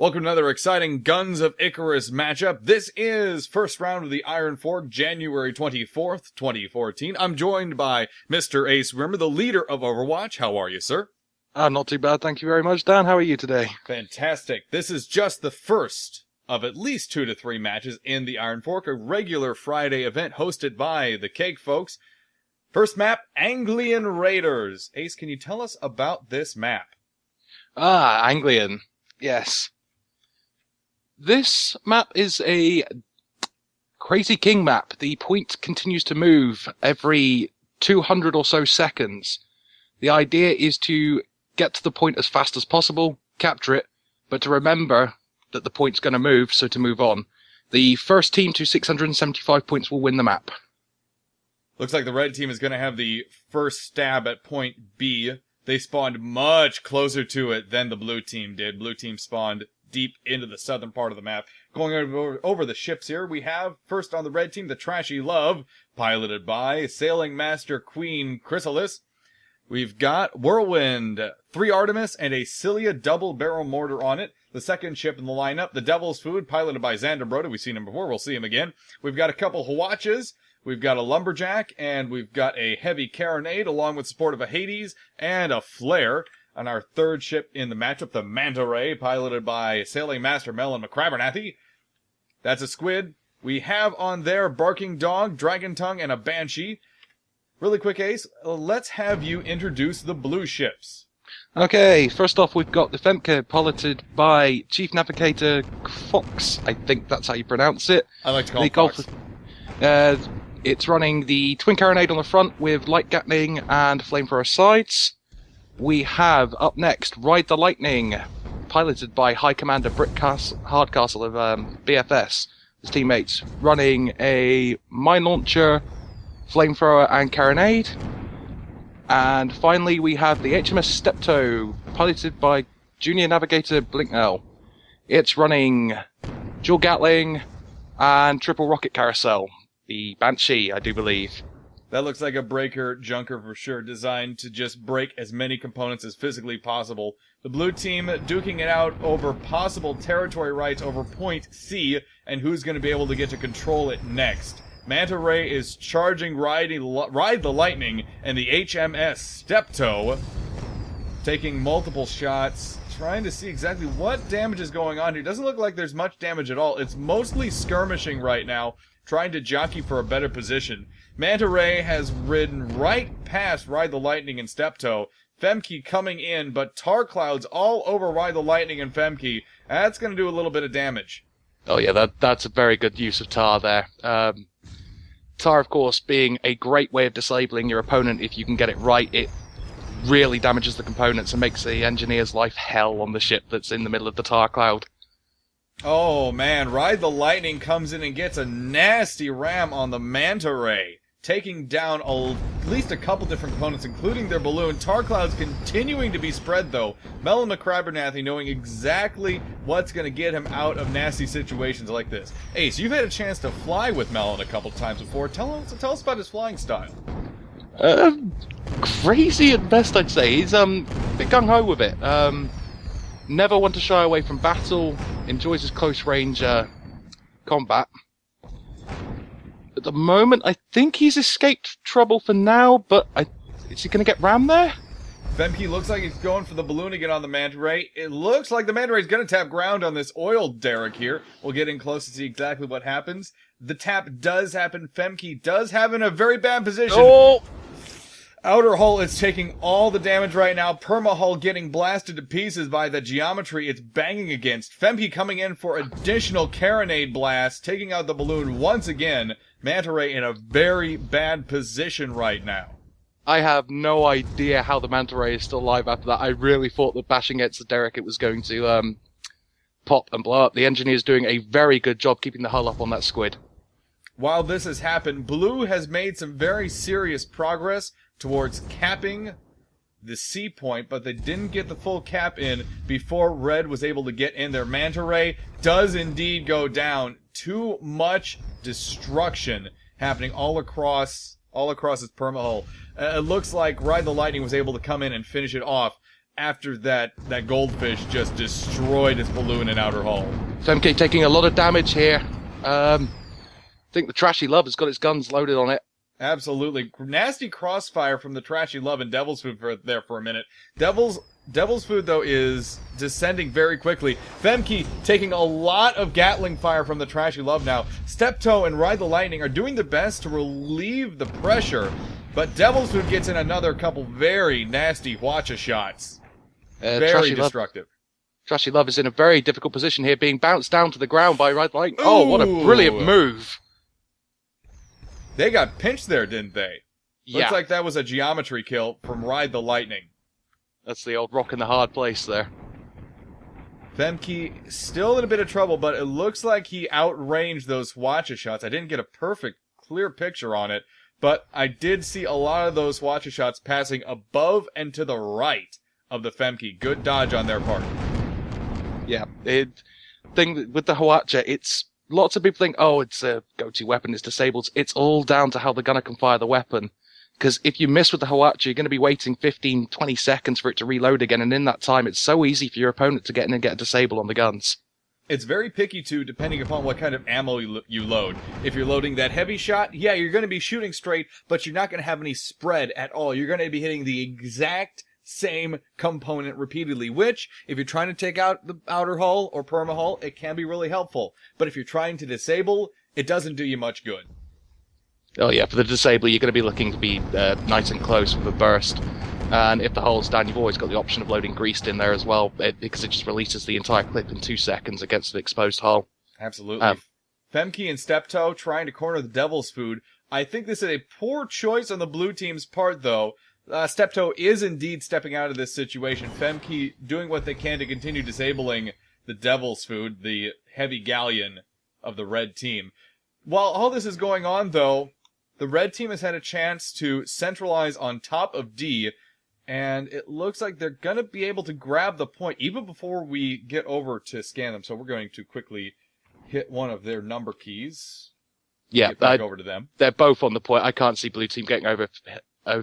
Welcome to another exciting Guns of Icarus matchup. This is first round of the Iron Fork, January 24th, 2014. I'm joined by Mr. Ace Rimmer, the leader of Overwatch. How are you, sir? Not too bad, thank you very much. Dan, how are you today? Fantastic. This is just the first of at least 2 to 3 matches in the Iron Fork, a regular Friday event hosted by the Cake folks. First map, Anglian Raiders. Ace, can you tell us about this map? Anglian. Yes. This map is a Crazy King map. The point continues to move every 200 or so seconds. The idea is to get to the point as fast as possible, capture it, but to remember that the point's going to move, so to move on. The first team to 675 points will win the map. Looks like the red team is going to have the first stab at point B. They spawned much closer to it than the blue team did. Blue team spawned deep into the southern part of the map. Going over the ships here, we have first on the red team, the Trashy Love, piloted by Sailing Master Queen Chrysalis. We've got Whirlwind, 3 Artemis, and a Cilia double barrel mortar on it. The second ship in the lineup, the Devil's Food, piloted by Xanderbroda. We've seen him before, we'll see him again. We've got a couple Hawatches. We've got a Lumberjack, and we've got a Heavy Carronade, along with support of a Hades and a Flare. On our third ship in the matchup, the Manta Ray, piloted by Sailing Master Melon McCrabbernathy. That's a Squid. We have on there Barking Dog, Dragon Tongue, and a Banshee. Really quick, Ace, let's have you introduce the blue ships. Okay, first off we've got the Femke, piloted by Chief Navigator Fox. I think that's how you pronounce it. I like to call it Fox. It's running the Twin Carronade on the front with Light Gatling and Flamethrower sides. We have, up next, Ride the Lightning, piloted by High Commander Britt Hardcastle of BFS, his teammates, running a Mine Launcher, Flamethrower and Carronade. And finally we have the HMS Steptoe, piloted by Junior Navigator Blinknell. It's running Dual Gatling and Triple Rocket Carousel, the Banshee, I do believe. That looks like a breaker junker for sure, designed to just break as many components as physically possible. The blue team duking it out over possible territory rights over point C, and who's going to be able to get to control it next. Manta Ray is charging Ride the Lightning, and the HMS Steptoe taking multiple shots, trying to see exactly what damage is going on here. Doesn't look like there's much damage at all. It's mostly skirmishing right now, trying to jockey for a better position. Manta Ray has ridden right past Ride the Lightning and Steptoe. Femke coming in, but tar clouds all over Ride the Lightning and Femke. That's going to do a little bit of damage. Oh yeah, that's a very good use of tar there. Tar, of course, being a great way of disabling your opponent if you can get it right. It really damages the components and makes the engineer's life hell on the ship that's in the middle of the tar cloud. Oh man, Ride the Lightning comes in and gets a nasty ram on the Manta Ray, taking down at least a couple different components, including their balloon. Tar clouds continuing to be spread, though. Melon McCrabbernathy knowing exactly what's going to get him out of nasty situations like this. Ace, you've had a chance to fly with Melon a couple times before. Tell us about his flying style. Crazy at best, I'd say. He's a bit gung-ho with it. Never want to shy away from battle. Enjoys his close range combat. At the moment, I think he's escaped trouble for now, but is he going to get rammed there? Femke looks like he's going for the balloon again on the Manta Ray. It looks like the Manta Ray is going to tap ground on this oil derrick here. We'll get in close to see exactly what happens. The tap does happen. Femke does have in a very bad position. Oh! Outer hull is taking all the damage right now. Perma hull getting blasted to pieces by the geometry it's banging against. Femke coming in for additional Carronade blast, taking out the balloon once again. Manta Ray in a very bad position right now. I have no idea how the Manta Ray is still alive after that. I really thought that bashing against the derrick it was going to pop and blow up. The engineer's doing a very good job keeping the hull up on that squid. While this has happened, Blue has made some very serious progress towards capping the C point, but they didn't get the full cap in before Red was able to get in there. Manta Ray does indeed go down. Too much destruction happening all across its perma hull. It looks like Ride the Lightning was able to come in and finish it off. after that goldfish just destroyed its balloon in outer hull. Femke taking a lot of damage here. I think the Trashy Love has got its guns loaded on it. Absolutely. Nasty crossfire from the Trashy Love and Devil's Food there for a minute. Devil's Food, though, is descending very quickly. Femke taking a lot of Gatling fire from the Trashy Love now. Steptoe and Ride the Lightning are doing their best to relieve the pressure, but Devil's Food gets in another couple very nasty Hwacha shots. Very destructive. Trashy Love is in a very difficult position here, being bounced down to the ground by Ride the Lightning. Oh, what a brilliant move. They got pinched there, didn't they? Yeah. Looks like that was a geometry kill from Ride the Lightning. That's the old rock in the hard place there. Femke still in a bit of trouble, but it looks like he outranged those Hwacha shots. I didn't get a perfect, clear picture on it, but I did see a lot of those Hwacha shots passing above and to the right of the Femke. Good dodge on their part. Yeah, thing with the Hwacha, it's lots of people think, oh, it's a go-to weapon, it's disabled. It's all down to how the gunner can fire the weapon. Because if you miss with the Hwacha, you're going to be waiting 15, 20 seconds for it to reload again, and in that time, it's so easy for your opponent to get in and get a disable on the guns. It's very picky, too, depending upon what kind of ammo you load. If you're loading that heavy shot, yeah, you're going to be shooting straight, but you're not going to have any spread at all. You're going to be hitting the exact same component repeatedly, which, if you're trying to take out the outer hull or perma hull, it can be really helpful. But if you're trying to disable, it doesn't do you much good. Oh yeah, for the disable, you're going to be looking to be nice and close with a burst. And if the hull's down, you've always got the option of loading greased in there as well, because it just releases the entire clip in 2 seconds against the exposed hull. Absolutely. Femke and Steptoe trying to corner the Devil's Food. I think this is a poor choice on the blue team's part, though. Steptoe is indeed stepping out of this situation. Femke doing what they can to continue disabling the Devil's Food, the heavy galleon of the red team. While all this is going on, though, the red team has had a chance to centralize on top of D, and it looks like they're going to be able to grab the point even before we get over to scan them. So we're going to quickly hit one of their number keys. Yeah, get back over to them. They're both on the point. I can't see blue team getting over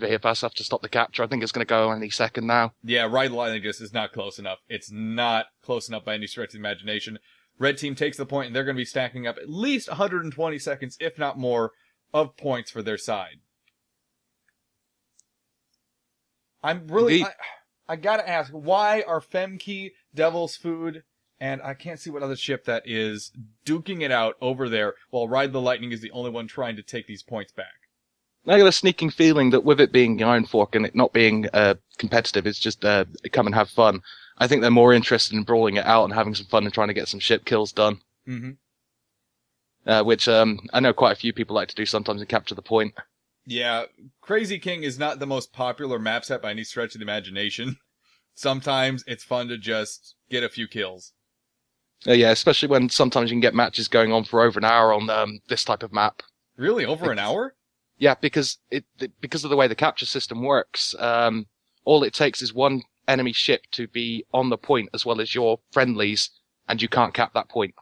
here fast enough to stop the capture. I think it's going to go any second now. Yeah, Ride the Lightning just is not close enough. It's not close enough by any stretch of the imagination. Red team takes the point, and they're going to be stacking up at least 120 seconds, if not more, of points for their side. I'm really... I gotta ask, why are Femke, Devil's Food, and I can't see what other ship that is, duking it out over there, while Ride the Lightning is the only one trying to take these points back? I got a sneaking feeling that with it being the Iron Fork and it not being competitive, it's just come and have fun. I think they're more interested in brawling it out and having some fun and trying to get some ship kills done. Mm-hmm. Which I know quite a few people like to do sometimes and capture the point. Yeah, Crazy King is not the most popular map set by any stretch of the imagination. Sometimes it's fun to just get a few kills. Yeah, especially when sometimes you can get matches going on for over an hour on this type of map. Really? Over an hour? Yeah, because because of the way the capture system works, all it takes is one enemy ship to be on the point as well as your friendlies, and you can't cap that point.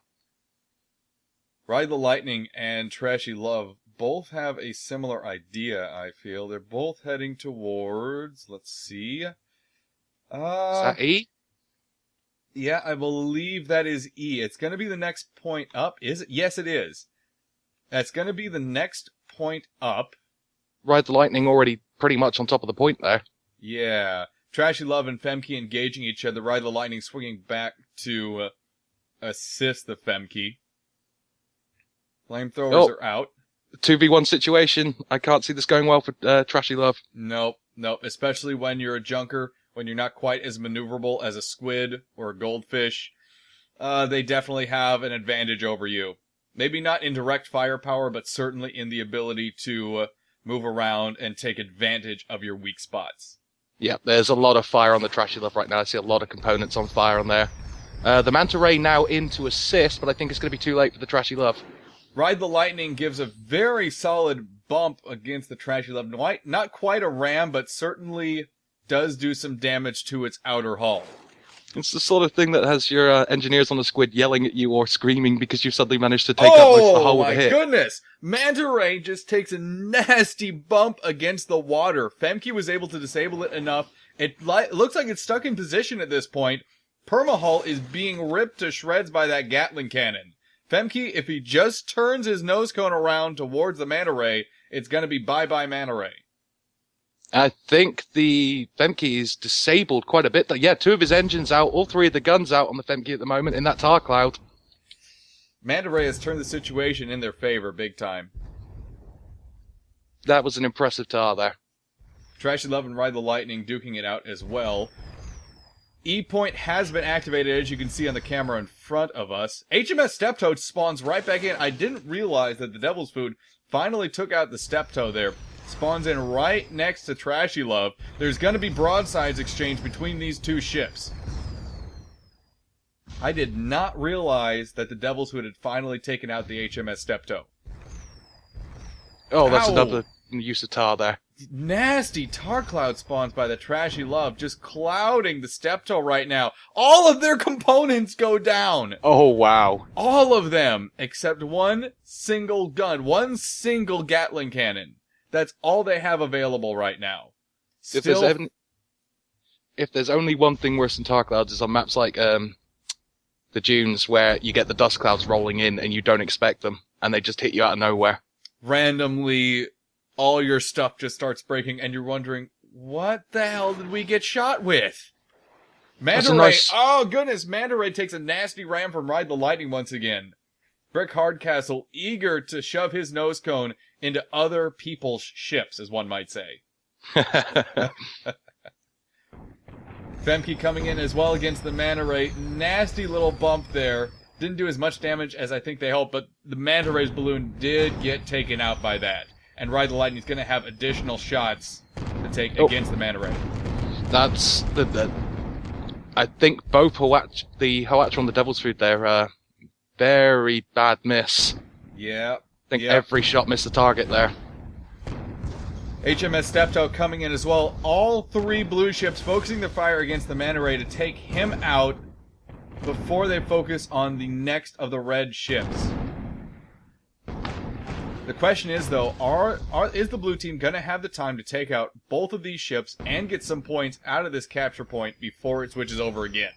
Ride the Lightning and Trashy Love both have a similar idea, I feel. They're both heading towards, let's see. Is that E? Yeah, I believe that is E. It's going to be the next point up. Is it? Yes, it is. That's going to be the next point up. Ride the Lightning already pretty much on top of the point there. Yeah. Trashy Love and Femke engaging each other. Ride the Lightning swinging back to assist the Femke. Flamethrowers are out. 2v1 situation. I can't see this going well for Trashy Love. Nope. Especially when you're a junker, when you're not quite as maneuverable as a squid or a goldfish. They definitely have an advantage over you. Maybe not in direct firepower, but certainly in the ability to move around and take advantage of your weak spots. Yeah, there's a lot of fire on the Trashy Love right now. I see a lot of components on fire on there. The Manta Ray now in to assist, but I think it's going to be too late for the Trashy Love. Ride the Lightning gives a very solid bump against the Trashy Love. Not quite a ram, but certainly does do some damage to its outer hull. It's the sort of thing that has your engineers on the squid yelling at you or screaming because you've suddenly managed to take out most of the hull with a hit. Oh my goodness! Manta Ray just takes a nasty bump against the water. Femke was able to disable it enough It looks like it's stuck in position at this point. Permahull is being ripped to shreds by that Gatling cannon. Femke, if he just turns his nose cone around towards the manta ray, it's going to be bye-bye manta ray. I think the Femke is disabled quite a bit. Yeah, 2 of his engines out, all 3 of the guns out on the Femke at the moment in that tar cloud. Manta ray has turned the situation in their favor big time. That was an impressive tar there. Trashy Love and Ride the Lightning duking it out as well. E-Point has been activated, as you can see on the camera in front of us. HMS Steptoe spawns right back in. I didn't realize that the Devil's Food finally took out the Steptoe there. Spawns in right next to Trashy Love. There's going to be broadsides exchanged between these 2 ships. I did not realize that the Devil's Food had finally taken out the HMS Steptoe. Oh, that's Ow. another use of tar there. Nasty tar cloud spawns by the Trashy Love, just clouding the Steptoe right now. All of their components go down. Oh, wow. All of them, except one single gun, one single Gatling cannon. That's all they have available right now. If there's only one thing worse than tar clouds, is on maps like the dunes, where you get the dust clouds rolling in and you don't expect them, and they just hit you out of nowhere. Randomly, all your stuff just starts breaking, and you're wondering, what the hell did we get shot with? Manta Ray, oh goodness, Manta Ray takes a nasty ram from Ride the Lightning once again. Brick Hardcastle eager to shove his nose cone into other people's ships, as one might say. Femke coming in as well against the Manta Ray. Nasty little bump there. Didn't do as much damage as I think they hoped, but the Manta Ray's balloon did get taken out by that. And Ride the Lightning's going to have additional shots to take against the Manta Ray. That's I think both the Hoatra and the Devil's Food there, very bad miss. Yeah. I think every shot missed the target there. HMS Steptoe coming in as well. All 3 blue ships focusing their fire against the Manta Ray to take him out before they focus on the next of the red ships. The question is, though, is the blue team going to have the time to take out both of these ships and get some points out of this capture point before it switches over again?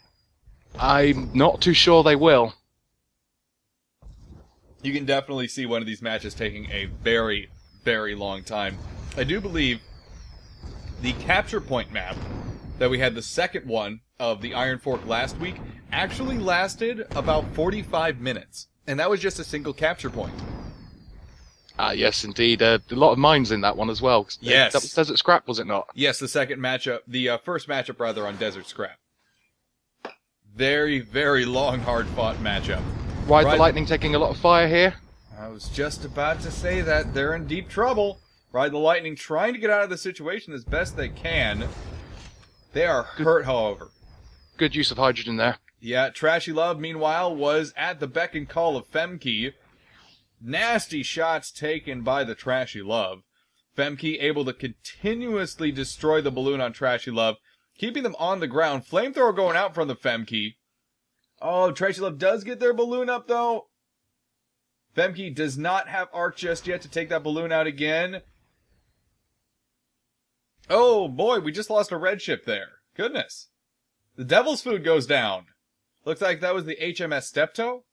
I'm not too sure they will. You can definitely see one of these matches taking a very, very long time. I do believe the capture point map that we had, the second one of the Iron Fork last week, actually lasted about 45 minutes. And that was just a single capture point. Yes, indeed. A lot of mines in that one as well. Yes. That was Desert Scrap, was it not? Yes, the second matchup, the first matchup, rather, on Desert Scrap. Very, very long, hard-fought matchup. Ride the Lightning taking a lot of fire here. I was just about to say that. They're in deep trouble. Ride the Lightning trying to get out of the situation as best they can. They are hurt, however. Good use of hydrogen there. Yeah, Trashy Love, meanwhile, was at the beck and call of Femke. Nasty shots taken by the Trashy Love. Femke able to continuously destroy the balloon on Trashy Love, keeping them on the ground. Flamethrower going out from the Femke. Oh, Trashy Love does get their balloon up, though. Femke does not have arc just yet to take that balloon out again. Oh, boy, we just lost a red ship there. Goodness. The Devil's Food goes down. Looks like that was the HMS Steptoe?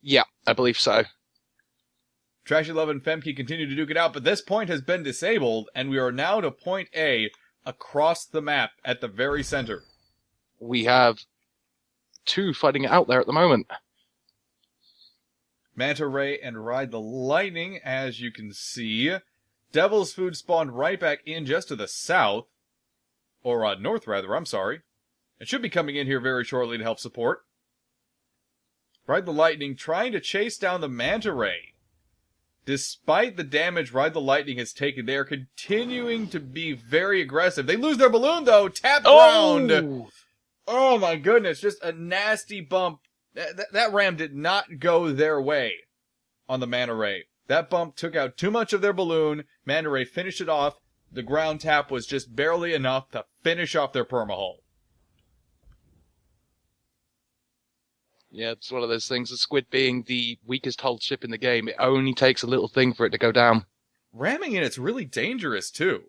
Yeah, I believe so. Trashy Love and Femke continue to duke it out, but this point has been disabled, and we are now to point A across the map at the very center. We have 2 fighting it out there at the moment. Manta Ray and Ride the Lightning, as you can see. Devil's Food spawned right back in just to the south. Or north, rather, I'm sorry. It should be coming in here very shortly to help support. Ride the Lightning trying to chase down the Manta Ray. Despite the damage Ride the Lightning has taken, they are continuing to be very aggressive. They lose their balloon, though. Tap ground. Oh, my goodness. Just a nasty bump. That ram did not go their way on the Manta Ray. That bump took out too much of their balloon. Manta Ray finished it off. The ground tap was just barely enough to finish off their permahull. Yeah, it's one of those things. The Squid being the weakest hulled ship in the game, it only takes a little thing for it to go down. Ramming in it's really dangerous, too.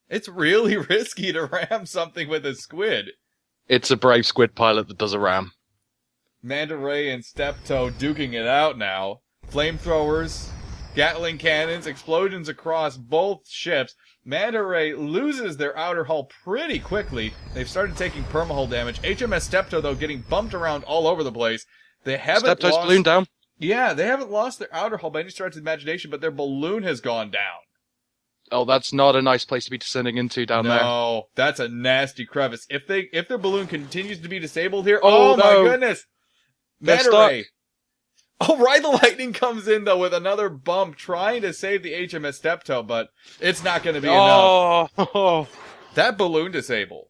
It's really risky to ram something with a squid. It's a brave squid pilot that does a ram. Manta Ray and Steptoe duking it out now. Flamethrowers, Gatling cannons, explosions across both ships. Manta Ray loses their outer hull pretty quickly. They've started taking permahull damage. HMS Steptoe, though, getting bumped around all over the place. They haven't Steptoe's lost... balloon down. Yeah, they haven't lost their outer hull by any stretch of the imagination, but their balloon has gone down. Oh, that's not a nice place to be descending into down there. No, that's a nasty crevice. If their balloon continues to be disabled here, Oh, my no. goodness. They're Manta stuck. Ray. Oh, Ride the Lightning comes in, though, with another bump, trying to save the HMS Steptoe, but it's not going to be enough. Oh, That balloon disabled.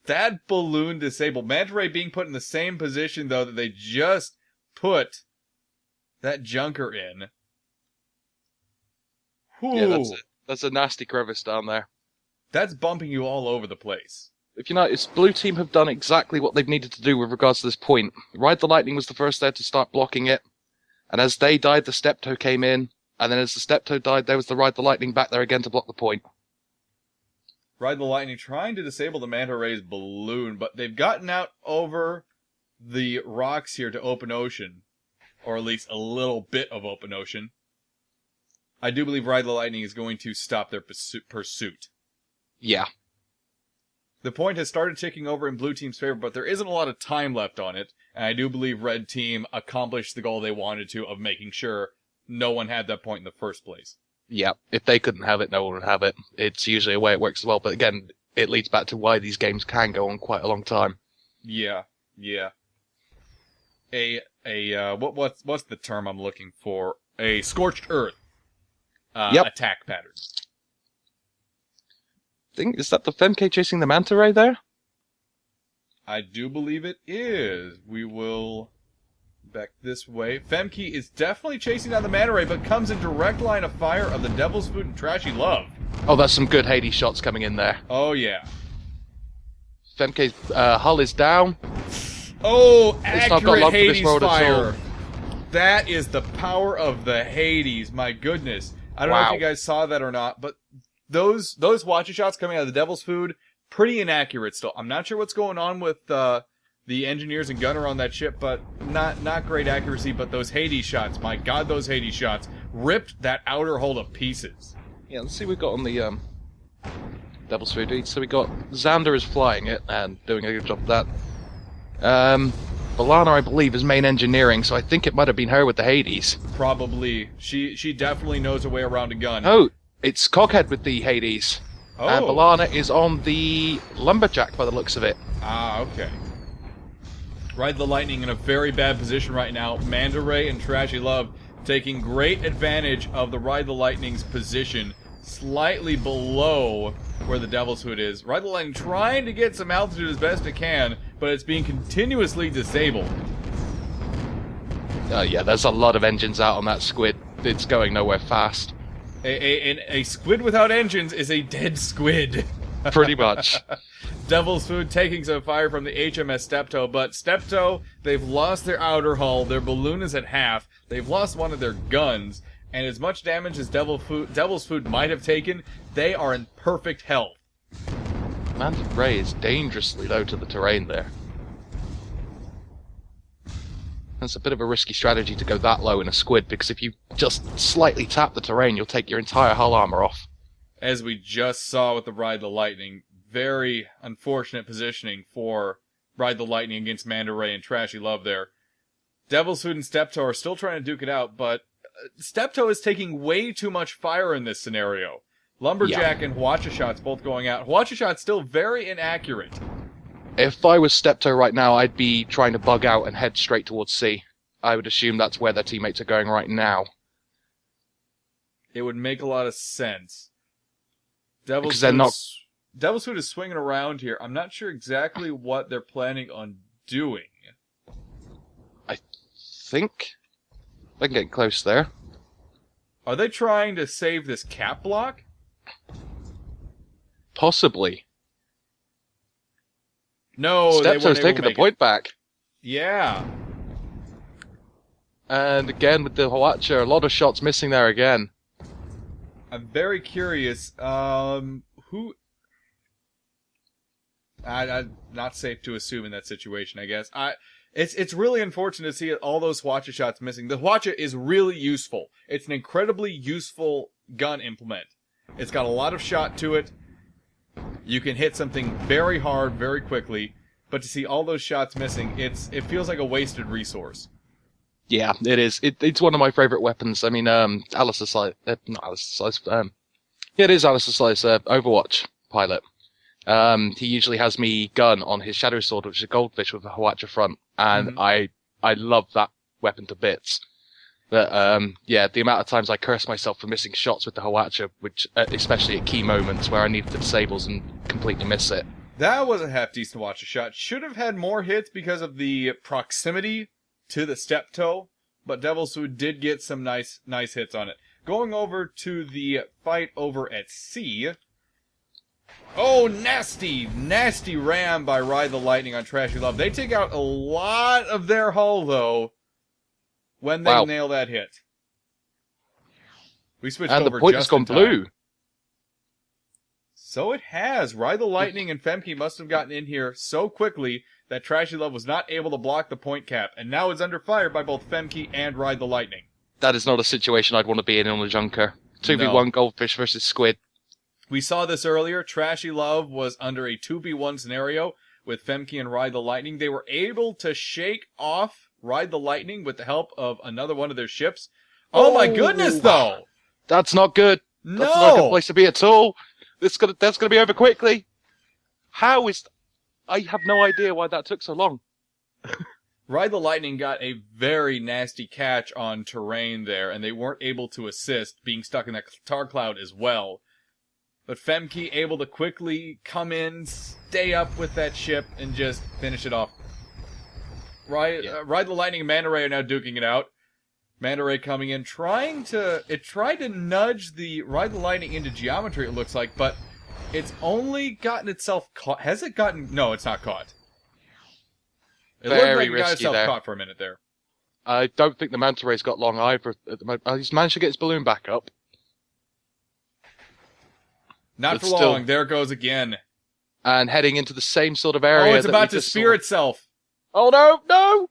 Manta Ray being put in the same position, though, that they just put that junker in. Whew. yeah, that's it. That's a nasty crevice down there. That's bumping you all over the place. If you notice, Blue Team have done exactly what they've needed to do with regards to this point. Ride the Lightning was the first there to start blocking it, and as they died, the Steptoe came in, and then as the Steptoe died, there was the Ride the Lightning back there again to block the point. Ride the Lightning trying to disable the Manta Ray's balloon, but they've gotten out over the rocks here to open ocean, or at least a little bit of open ocean. I do believe Ride the Lightning is going to stop their pursuit. Yeah. The point has started ticking over in Blue Team's favor, but there isn't a lot of time left on it, and I do believe Red Team accomplished the goal they wanted to of making sure no one had that point in the first place. Yeah, if they couldn't have it, no one would have it. It's usually a way it works as well, but again, it leads back to why these games can go on quite a long time. Yeah. What's the term I'm looking for? A scorched earth attack pattern. Is that the Femke chasing the Manta Ray there? I do believe it is. We will back this way. Femke is definitely chasing down the Manta Ray, but comes in direct line of fire of the Devil's Food and Trashy Love. Oh, that's some good Hades shots coming in there. Oh, yeah. Femke's hull is down. Oh, It's not got accurate luck for this Hades road at fire. all. That is the power of the Hades. My goodness. I don't know if you guys saw that or not, but those watcher shots coming out of the Devil's Food, pretty inaccurate still. I'm not sure what's going on with the engineers and gunner on that ship, but not great accuracy. But those Hades shots, my God, those Hades shots ripped that outer hull to pieces. Yeah, let's see what we've got on the Devil's Food. So we got Xander is flying it and doing a good job of that. Balana, I believe, is main engineering, so I think it might have been her with the Hades. Probably. She definitely knows her way around a gun. Oh, it's Cockhead with the Hades. Oh. And Balana is on the Lumberjack by the looks of it. Ah, okay. Ride the Lightning in a very bad position right now. Manta Ray and Trashy Love taking great advantage of the Ride the Lightning's position, slightly below where the Devil's Hood is. Ride the Lightning trying to get some altitude as best it can, but it's being continuously disabled. Yeah, there's a lot of engines out on that squid. It's going nowhere fast. A squid without engines is a dead squid. Pretty much. Devil's Food taking some fire from the HMS Steptoe, but Steptoe, they've lost their outer hull, their balloon is at half, they've lost one of their guns, and as much damage as Devil's Food might have taken, they are in perfect health. Manta Ray is dangerously low to the terrain there. That's a bit of a risky strategy to go that low in a squid, because if you just slightly tap the terrain, you'll take your entire hull armor off. As we just saw with the Ride the Lightning, very unfortunate positioning for Ride the Lightning against Manta Ray and Trashy Love there. Devil's Food and Steptoe are still trying to duke it out, but Steptoe is taking way too much fire in this scenario. Lumberjack and Hwacha shots both going out. Hwacha shot's still very inaccurate. If I was Steptoe right now, I'd be trying to bug out and head straight towards C. I would assume that's where their teammates are going right now. It would make a lot of sense. Because they're not... Devil's Food is swinging around here. I'm not sure exactly what they're planning on doing. I think... I can get close there. Are they trying to save this cap block? Possibly. No, Steptoe's taking the point back. Yeah. And again with the Hwacha, a lot of shots missing there again. I'm very curious. Who Not safe to assume in that situation, I guess. It's really unfortunate to see all those Hwacha shots missing. The Hwacha is really useful. It's an incredibly useful gun implement. It's got a lot of shot to it. You can hit something very hard, very quickly. But to see all those shots missing, it feels like a wasted resource. Yeah, it is. It's one of my favorite weapons. I mean, Alistair Slice, not Alistair Slice, yeah, it is Alistair Slice, Overwatch pilot. He usually has me gun on his Shadow Sword, which is a goldfish with a Hwacha front, and I love that weapon to bits. But, yeah, the amount of times I curse myself for missing shots with the Hwacha, which, especially at key moments where I needed the disables and completely miss it. That was a half-decent Hwacha shot. Should have had more hits because of the proximity to the step toe, but Devil's Food did get some nice hits on it. Going over to the fight over at C. Oh, nasty ram by Ride the Lightning on Trashy Love. They take out a lot of their hull, though, when they nail that hit. We switched over just in time. And the point has gone blue. So it has. Ride the Lightning and Femke must have gotten in here so quickly that Trashy Love was not able to block the point cap, and now it's under fire by both Femke and Ride the Lightning. That is not a situation I'd want to be in on a Junker. 2v1 Goldfish versus Squid. We saw this earlier. Trashy Love was under a 2v1 scenario with Femke and Ride the Lightning. They were able to shake off Ride the Lightning with the help of another one of their ships. Oh my goodness, though! That's not good. No! That's not a good place to be at all. That's gonna be over quickly. I have no idea why that took so long. Ride the Lightning got a very nasty catch on terrain there, and they weren't able to assist, being stuck in that tar cloud as well. But Femke able to quickly come in, stay up with that ship, and just finish it off. Ride the Lightning and Manta Ray are now duking it out. Manta Ray coming in, tried to nudge the Ride the Lightning into geometry, it looks like, but it's only gotten itself caught. Has it gotten... No, it's not caught. It looked like it got itself caught for a minute there. I don't think the Manta Ray's got long either at the moment. He's managed to get his balloon back up. Not for long. There it goes again. And heading into the same sort of area. Oh, it's about to spear itself. Oh, no! No!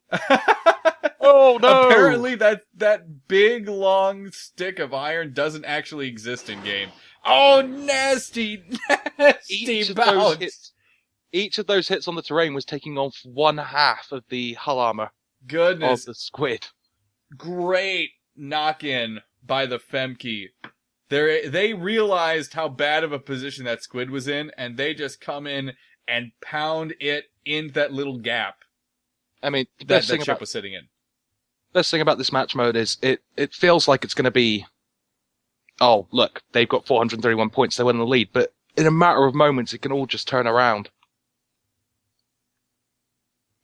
Oh, no! Apparently that big, long stick of iron doesn't actually exist in-game. Oh, nasty bounce! Each of those hits on the terrain was taking off 1/2 of the hull armor. Goodness. Of the Squid. Great knock-in by the Femke. They realized how bad of a position that Squid was in, and they just come in and pound it into that little gap. I mean, the best thing ship was sitting in. Best thing about this match mode is it feels like it's going to be, oh, look, they've got 431 points, they win the lead, but in a matter of moments, it can all just turn around.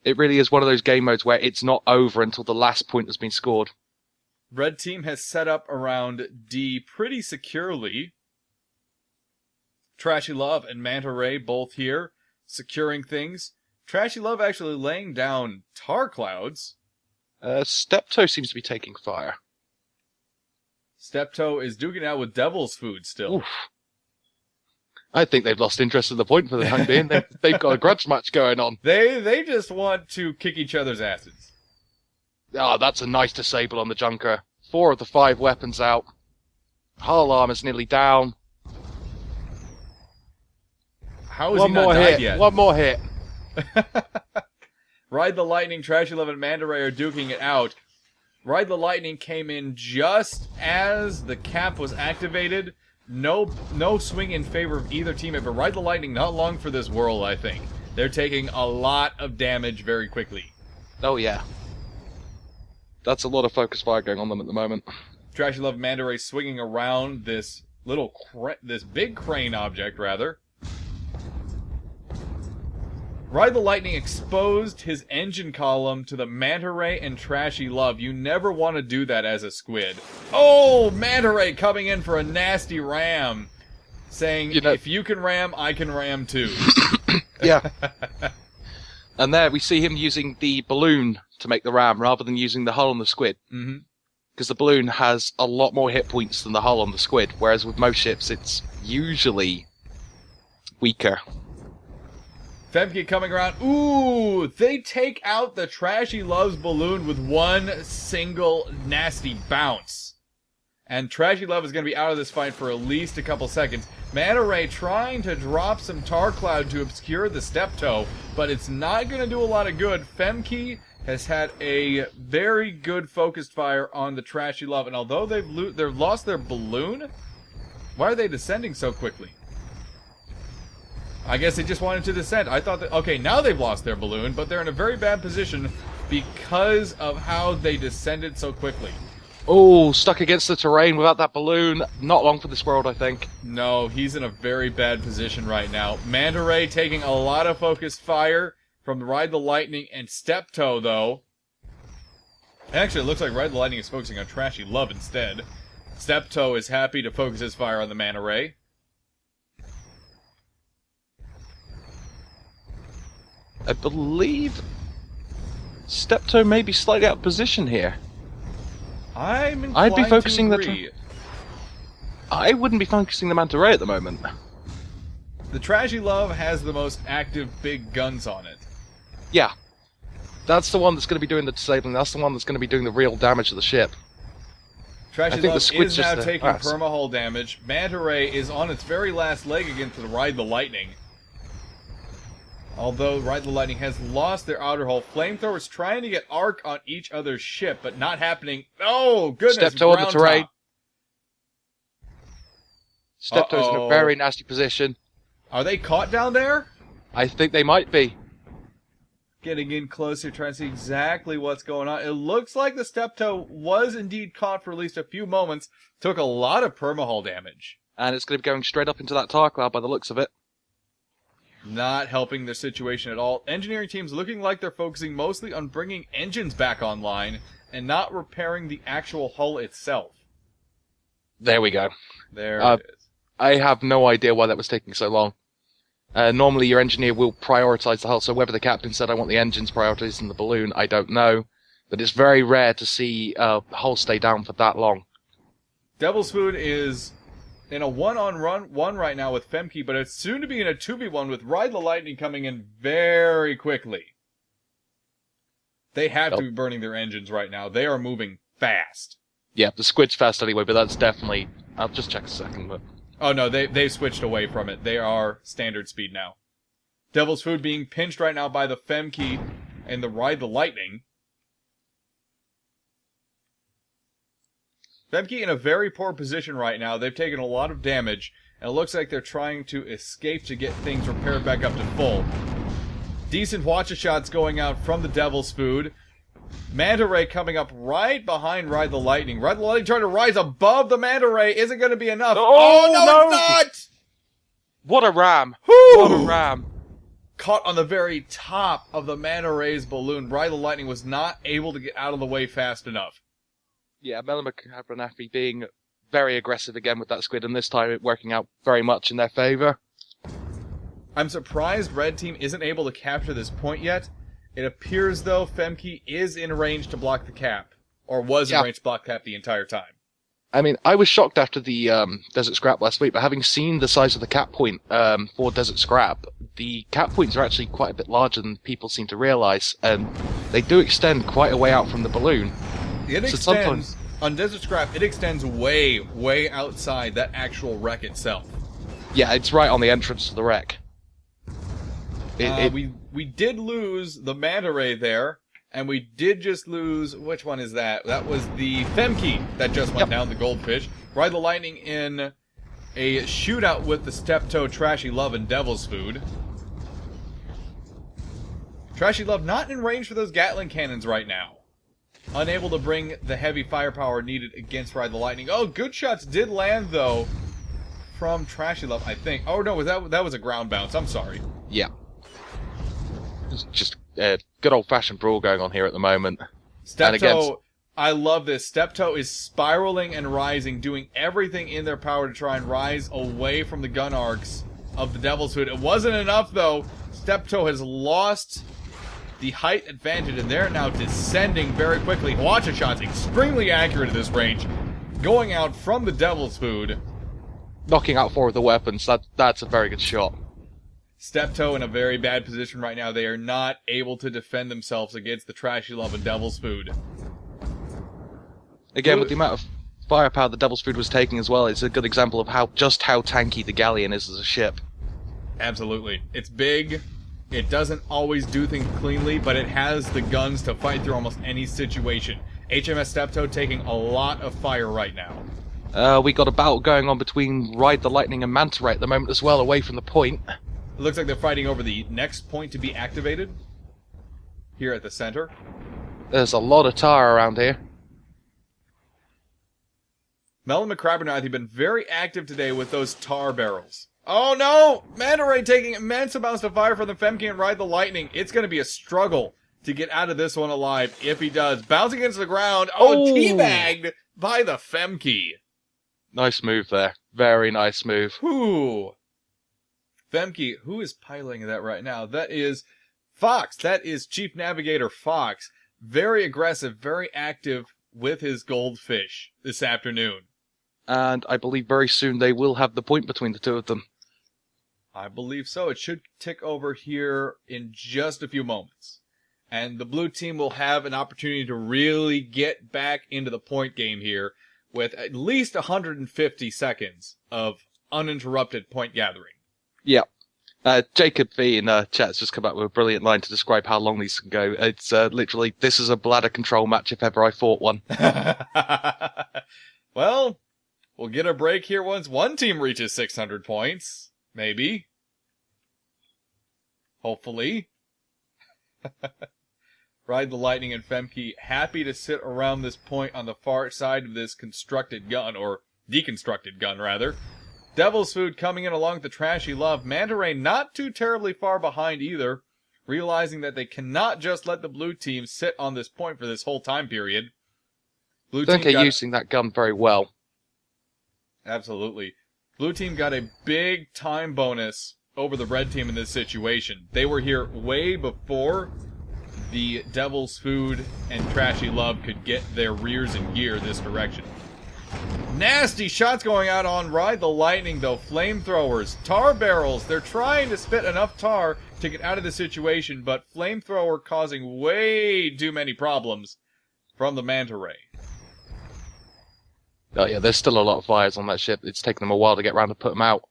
It really is one of those game modes where it's not over until the last point has been scored. Red team has set up around D pretty securely. Trashy Love and Manta Ray both here, securing things. Trashy Love actually laying down tar clouds. Steptoe seems to be taking fire. Steptoe is duking out with Devil's Food still. Oof. I think they've lost interest in the point for the time being. They've got a grudge match going on. They just want to kick each other's asses. Ah, that's a nice disable on the Junker. 4 of the 5 weapons out. Hull armor's nearly down. How is he not died yet? One more hit. Ride the Lightning, Trashy Love, and Manta Ray are duking it out. Ride the Lightning came in just as the cap was activated. No swing in favor of either team, but Ride the Lightning not long for this world, I think. They're taking a lot of damage very quickly. Oh, yeah. That's a lot of focus fire going on them at the moment. Trashy Love Manta Ray swinging around this this big crane object, rather. Ride the Lightning exposed his engine column to the Manta Ray and Trashy Love. You never want to do that as a Squid. Oh, Manta Ray coming in for a nasty ram. Saying, if you can ram, I can ram too. Yeah. And there we see him using the balloon to make the ram rather than using the hull on the Squid. Mm-hmm. Because the balloon has a lot more hit points than the hull on the Squid, whereas with most ships it's usually weaker. Femke coming around. Ooh, they take out the Trashy Love's balloon with one single nasty bounce. And Trashy Love is going to be out of this fight for at least a couple seconds. Manta Ray trying to drop some Tar Cloud to obscure the Steptoe, but it's not going to do a lot of good. Femke has had a very good focused fire on the Trashy Love, and although they've lost their balloon, why are they descending so quickly? I guess they just wanted to descend. I thought that, okay, now they've lost their balloon, but they're in a very bad position because of how they descended so quickly. Oh, stuck against the terrain without that balloon. Not long for this world, I think. No, he's in a very bad position right now. Manta Ray taking a lot of focused fire from Ride the Lightning and Steptoe, though. Actually, it looks like Ride the Lightning is focusing on Trashy Love instead. Steptoe is happy to focus his fire on the Manta Ray. I believe Steptoe may be slightly out of position here. I'd be focusing to the agree. I wouldn't be focusing the Manta Ray at the moment. The Trashy Love has the most active big guns on it. Yeah. That's the one that's going to be doing the disabling. That's the one that's going to be doing the real damage to the ship. Trashy Love is now taking pass. permahull damage. Manta Ray is on its very last leg against the Ride the Lightning. Although Ride the Lightning has lost their outer hull, flamethrowers trying to get arc on each other's ship, but not happening. Oh, goodness. Steptoe on the terrain. Top. Steptoe's in a very nasty position. Are they caught down there? I think they might be. Getting in closer, trying to see exactly what's going on. It looks like the Steptoe was indeed caught for at least a few moments. Took a lot of permahull damage. And it's going to be going straight up into that tar cloud by the looks of it. Not helping their situation at all. Engineering teams looking like they're focusing mostly on bringing engines back online and not repairing the actual hull itself. There we go. There it is. I have no idea why that was taking so long. Normally your engineer will prioritize the hull, so whether the captain said I want the engines prioritizing the balloon, I don't know. But it's very rare to see a hull stay down for that long. Devil's Food is in a one-on-one right now with Femke, but it's soon to be in a 2v1 with Ride the Lightning coming in very quickly. They have to be burning their engines right now. They are moving fast. Yeah, the squid's fast anyway, but that's definitely... I'll just check a second, but... Oh no, they've switched away from it. They are standard speed now. Devil's Food being pinched right now by the Femke and the Ride the Lightning. Femke in a very poor position right now. They've taken a lot of damage, and it looks like they're trying to escape to get things repaired back up to full. Decent watch-a-shots going out from the Devil's Food. Manta Ray coming up right behind Ride the Lightning. Ride the Lightning trying to rise above the Manta Ray. Isn't going to be enough. Oh, no, it's not! What a ram! Whew! What a ram! Caught on the very top of the Manta Ray's balloon. Ride the Lightning was not able to get out of the way fast enough. Yeah, Melamacabranafi being very aggressive again with that squid, and this time it working out very much in their favor. I'm surprised Red Team isn't able to capture this point yet. It appears, though, Femke is in range to block the cap. Or was in range to block cap the entire time. I mean, I was shocked after the Desert Scrap last week, but having seen the size of the cap point for Desert Scrap, the cap points are actually quite a bit larger than people seem to realize, and they do extend quite a way out from the balloon. It extends, on Desert Scrap, it extends way, way outside that actual wreck itself. Yeah, it's right on the entrance to the wreck. We did lose the Manta Ray there, and we did just lose, which one is that? That was the Femke that just went down the Goldfish. Ride the Lightning in a shootout with the Steptoe, Trashy Love, and Devil's Food. Trashy Love not in range for those Gatling cannons right now. Unable to bring the heavy firepower needed against Ride the Lightning. Oh, good shots did land, though, from Trashy Love, I think. Oh, no, that was a ground bounce. I'm sorry. Yeah. It's just a good old-fashioned brawl going on here at the moment. Steptoe, I love this. Steptoe is spiraling and rising, doing everything in their power to try and rise away from the gun arcs of the Devil's Food. It wasn't enough, though. Steptoe has lost the height advantage, and they're now descending very quickly. Watch-a-shot's extremely accurate at this range. Going out from the Devil's Food. Knocking out 4 of the weapons. That's a very good shot. Steptoe in a very bad position right now. They are not able to defend themselves against the Trashy Love and Devil's Food. Again, with the amount of firepower the Devil's Food was taking as well, it's a good example of how tanky the Galleon is as a ship. Absolutely. It's big. It doesn't always do things cleanly, but it has the guns to fight through almost any situation. HMS Steptoe taking a lot of fire right now. We got a battle going on between Ride the Lightning and Manta Ray at the moment as well, away from the point. It looks like they're fighting over the next point to be activated. Here at the center. There's a lot of tar around here. Mel and McCracken, I think, been very active today with those tar barrels. Oh no! Manta Ray taking immense amounts of fire from the Femke and Ride the Lightning. It's going to be a struggle to get out of this one alive, if he does. Bouncing against the ground. Oh, teabagged by the Femke. Nice move there. Very nice move. Whew. Femke, who is piloting that right now? That is Fox. That is Chief Navigator Fox. Very aggressive, very active with his goldfish this afternoon. And I believe very soon they will have the point between the two of them. I believe so. It should tick over here in just a few moments. And the blue team will have an opportunity to really get back into the point game here with at least 150 seconds of uninterrupted point gathering. Yeah. Jacob V in chat's just come up with a brilliant line to describe how long these can go. It's literally, this is a bladder control match if ever I fought one. Well, we'll get a break here once one team reaches 600 points. Maybe. Hopefully. Ride the Lightning and Femke happy to sit around this point on the far side of this constructed gun, or deconstructed gun, rather. Devil's Food coming in along with the Trashy Love. Manta Ray not too terribly far behind either, realizing that they cannot just let the blue team sit on this point for this whole time period. Blue team using that gun very well. Absolutely. Blue team got a big time bonus over the red team in this situation. They were here way before the Devil's Food and Trashy Love could get their rears in gear this direction. Nasty shots going out on Ride the Lightning, though. Flamethrowers, tar barrels. They're trying to spit enough tar to get out of the situation, but flamethrower causing way too many problems from the Manta Ray. Oh yeah, there's still a lot of fires on that ship. It's taken them a while to get around to put them out.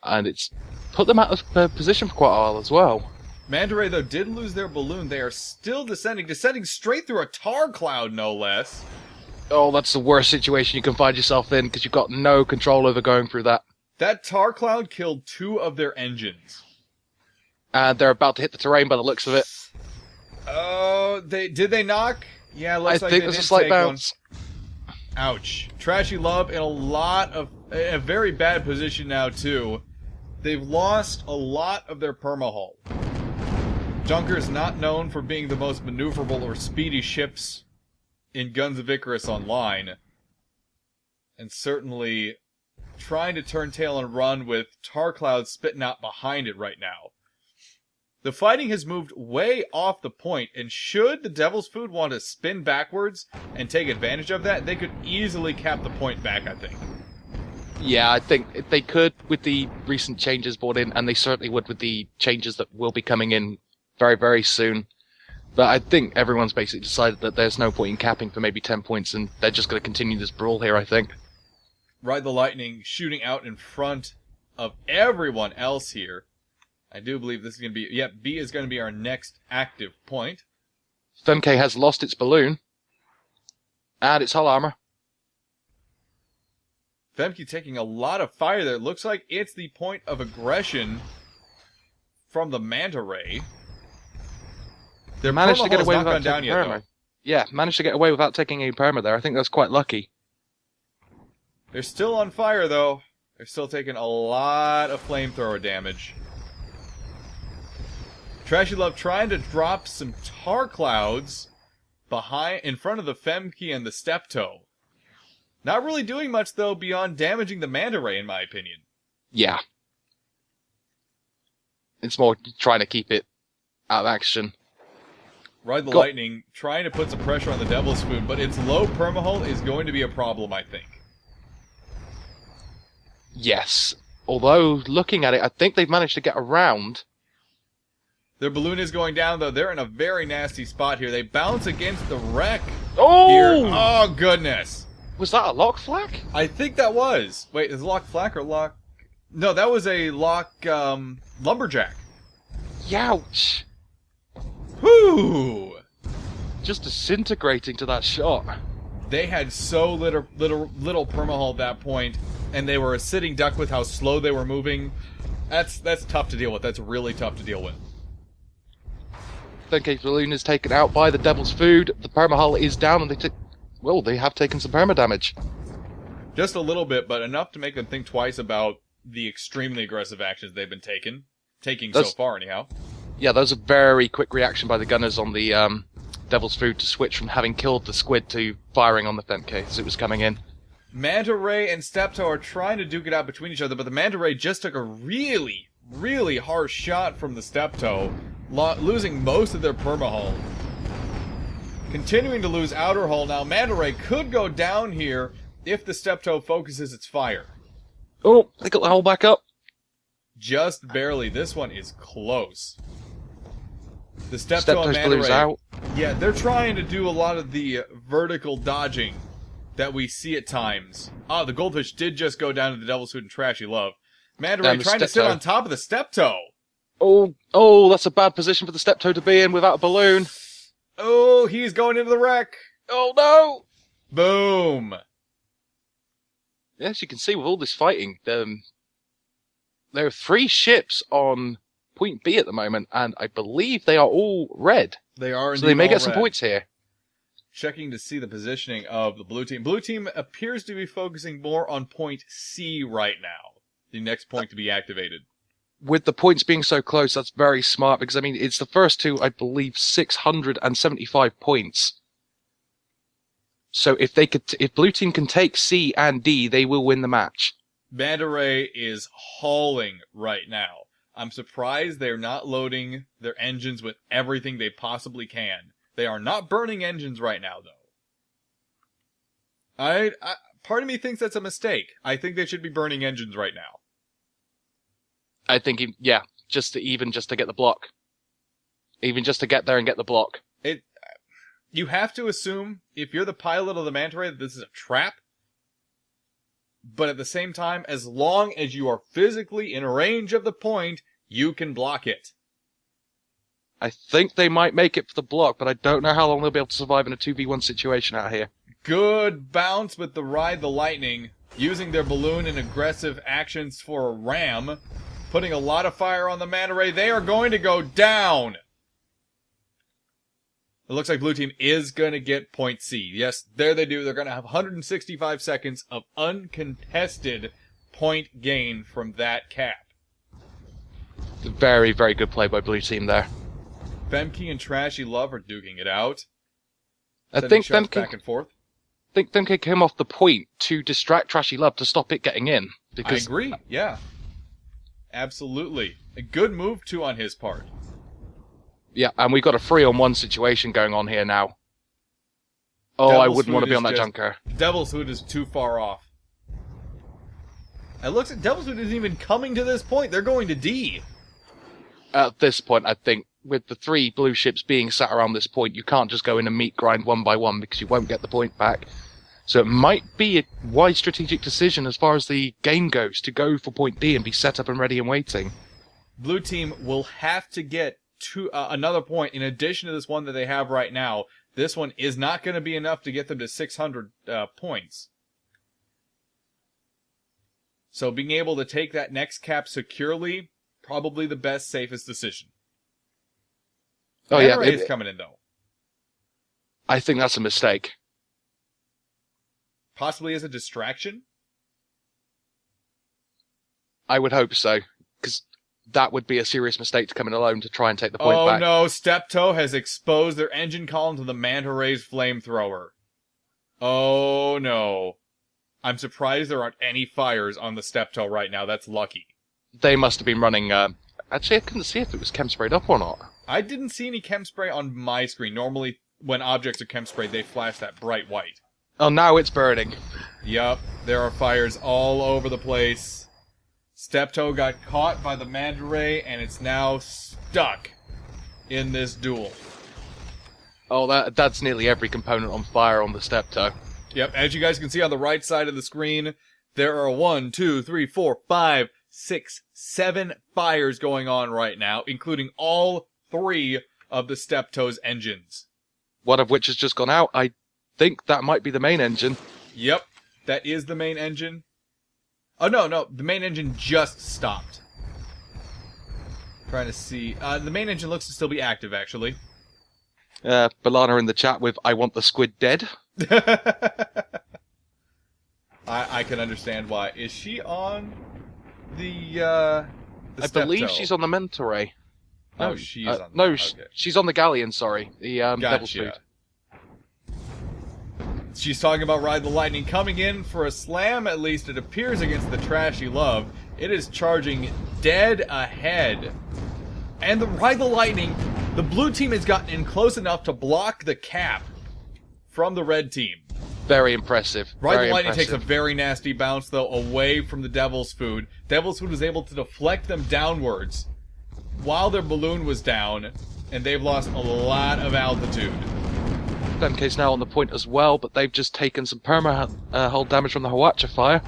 And it's put them out of position for quite a while as well. Manta Ray, though, did lose their balloon. They are still descending straight through a tar cloud, no less. Oh, that's the worst situation you can find yourself in, because you've got no control over going through that. That tar cloud killed 2 of their engines. And they're about to hit the terrain by the looks of it. Oh, did they knock? Yeah, looks like I think there's a slight bounce. Ouch. Trashy Love in a very bad position now, too. They've lost a lot of their permahull. Junker is not known for being the most maneuverable or speedy ships in Guns of Icarus Online. And certainly trying to turn tail and run with tar clouds spitting out behind it right now. The fighting has moved way off the point, and should the Devil's Food want to spin backwards and take advantage of that, they could easily cap the point back, I think. Yeah, I think they could with the recent changes brought in, and they certainly would with the changes that will be coming in very, very soon. But I think everyone's basically decided that there's no point in capping for maybe 10 points, and they're just going to continue this brawl here, I think. Ride the Lightning shooting out in front of everyone else here. I do believe this is going to be... Yep, B is going to be our next active point. Femke has lost its balloon. And its hull armor. Femke taking a lot of fire there. It looks like it's the point of aggression from the Manta Ray. Their managed to get away without taking perma. Yeah, managed to get away without taking any perma there. I think that's quite lucky. They're still on fire, though. They're still taking a lot of flamethrower damage. Trashy Love trying to drop some tar clouds in front of the Femke and the Steptoe. Not really doing much, though, beyond damaging the Manta Ray, in my opinion. Yeah. It's more trying to keep it out of action. Ride the Lightning trying to put some pressure on the Devil's Food, but its low permahull is going to be a problem, I think. Yes. Although, looking at it, I think they've managed to get around. Their balloon is going down, though. They're in a very nasty spot here. They bounce against the wreck Oh! here. Oh, goodness. Was that a lock flak? I think that was. Wait, is it lock flak or lock... No, that was a lock lumberjack. Youch! Whew! Just disintegrating to that shot. They had so little permahull at that point, and they were a sitting duck with how slow they were moving. That's tough to deal with. That's really tough to deal with. Denke's balloon is taken out by the Devil's Food. The permahull is down, and they have taken some perma damage. Just a little bit, but enough to make them think twice about the extremely aggressive actions they've been taking so far, anyhow. Yeah, that was a very quick reaction by the gunners on the Devil's Food to switch from having killed the squid to firing on the Denke as it was coming in. Manta Ray and Steptoe are trying to duke it out between each other, but the Manta Ray just took a really, really harsh shot from the Steptoe, losing most of their permahull. Continuing to lose outer hull now. Manta Ray could go down here if the Steptoe focuses its fire. Oh, they got the hull back up. Just barely. This one is close. The Steptoe and Steptoe's Manta balloon's Ray, out. yeah, they're trying to do a lot of the vertical dodging that we see at times. Ah, the goldfish did just go down to the Devil's Food and Trashy Love. Manta Ray trying to sit on top of the Steptoe. Oh, that's a bad position for the Steptoe to be in without a balloon. Oh, he's going into the wreck. Oh no! Boom. As you can see, with all this fighting, there are 3 ships on point B at the moment, and I believe they are all red. They are indeed. So they may all get some red. points here. Checking to see the positioning of the blue team. Blue team appears to be focusing more on point C right now. The next point to be activated. With the points being so close, that's very smart, because, I mean, it's the first two, I believe, 675 points. So if blue team can take C and D, they will win the match. Manta Ray is hauling right now. I'm surprised they're not loading their engines with everything they possibly can. They are not burning engines right now, though. Part of me thinks that's a mistake. I think they should be burning engines right now. I think, just to get the block. Even just to get there and get the block. You have to assume, if you're the pilot of the Manta Ray, that this is a trap. But at the same time, as long as you are physically in range of the point, you can block it. I think they might make it for the block, but I don't know how long they'll be able to survive in a 2v1 situation out here. Good bounce with the Ride the Lightning, using their balloon in aggressive actions for a ram, putting a lot of fire on the Manta Ray. They are going to go down! It looks like blue team is going to get point C. Yes, there they do. They're going to have 165 seconds of uncontested point gain from that cap. Very, very good play by blue team there. Femke and Trashy Love are duking it out. I think back and forth. Femke came off the point to distract Trashy Love to stop it getting in. I agree, yeah. Absolutely. A good move, too, on his part. Yeah, and we've got a 3-on-1 situation going on here now. Oh, I wouldn't want to be on that junker. Devil's Food is too far off. It looks like Devil's Food isn't even coming to this point. They're going to D. At this point, I think, with the 3 blue ships being sat around this point, you can't just go in and meat grind one by one because you won't get the point back. So it might be a wise strategic decision as far as the game goes to go for point D and be set up and ready and waiting. Blue team will have to get another point in addition to this one that they have right now. This one is not going to be enough to get them to 600 points. So being able to take that next cap securely, probably the best, safest decision. Oh yeah, it's coming in though. I think that's a mistake. Possibly as a distraction? I would hope so, because that would be a serious mistake to come in alone to try and take the point back. Oh no, Steptoe has exposed their engine column to the Manta Ray's flamethrower. Oh no. I'm surprised there aren't any fires on the Steptoe right now. That's lucky. They must have been running... Actually, I couldn't see if it was chem sprayed up or not. I didn't see any chem spray on my screen. Normally, when objects are chem sprayed, they flash that bright white. Oh, now it's burning. Yup, there are fires all over the place. Steptoe got caught by the Manta Ray, and it's now stuck in this duel. Oh, that's nearly every component on fire on the Steptoe. Yep, as you guys can see on the right side of the screen, there are 1, 2, 3, 4, 5, 6, 7 fires going on right now, including all 3 of the Steptoe's engines. One of which has just gone out. I think that might be the main engine. Yep, that is the main engine. Oh, no, the main engine just stopped. Trying to see. The main engine looks to still be active, actually. Balana in the chat with, I want the squid dead. I can understand why. Is she on the I believe she's on the Manta Ray. No, she's on the... No, okay. she's on the Galleon, sorry. The Devil's Food. She's talking about Ride the Lightning coming in for a slam, at least it appears, against the trashy love. It is charging dead ahead. And the Ride the Lightning, the blue team has gotten in close enough to block the cap from the red team. Very impressive. Ride the Lightning takes a very nasty bounce, though, away from the Devil's Food. Devil's Food was able to deflect them downwards while their balloon was down, and they've lost a lot of altitude. MK's now on the point as well, but they've just taken some hull damage from the Hawacha fire.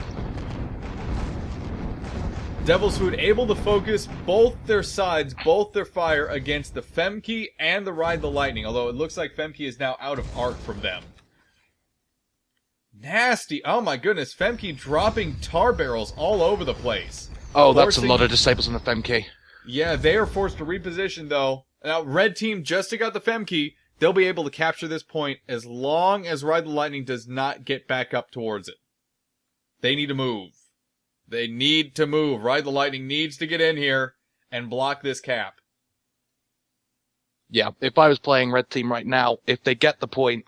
Devil's Food able to focus both their sides, both their fire against the Femke and the Ride the Lightning, although it looks like Femke is now out of arc from them. Nasty. Oh my goodness, Femke dropping tar barrels all over the place. Oh, that's a lot of disables on the Femke. Yeah, they are forced to reposition, though. Now, red team just got the Femke. They'll be able to capture this point as long as Ride the Lightning does not get back up towards it. They need to move. They need to move. Ride the Lightning needs to get in here and block this cap. Yeah, if I was playing red team right now, if they get the point...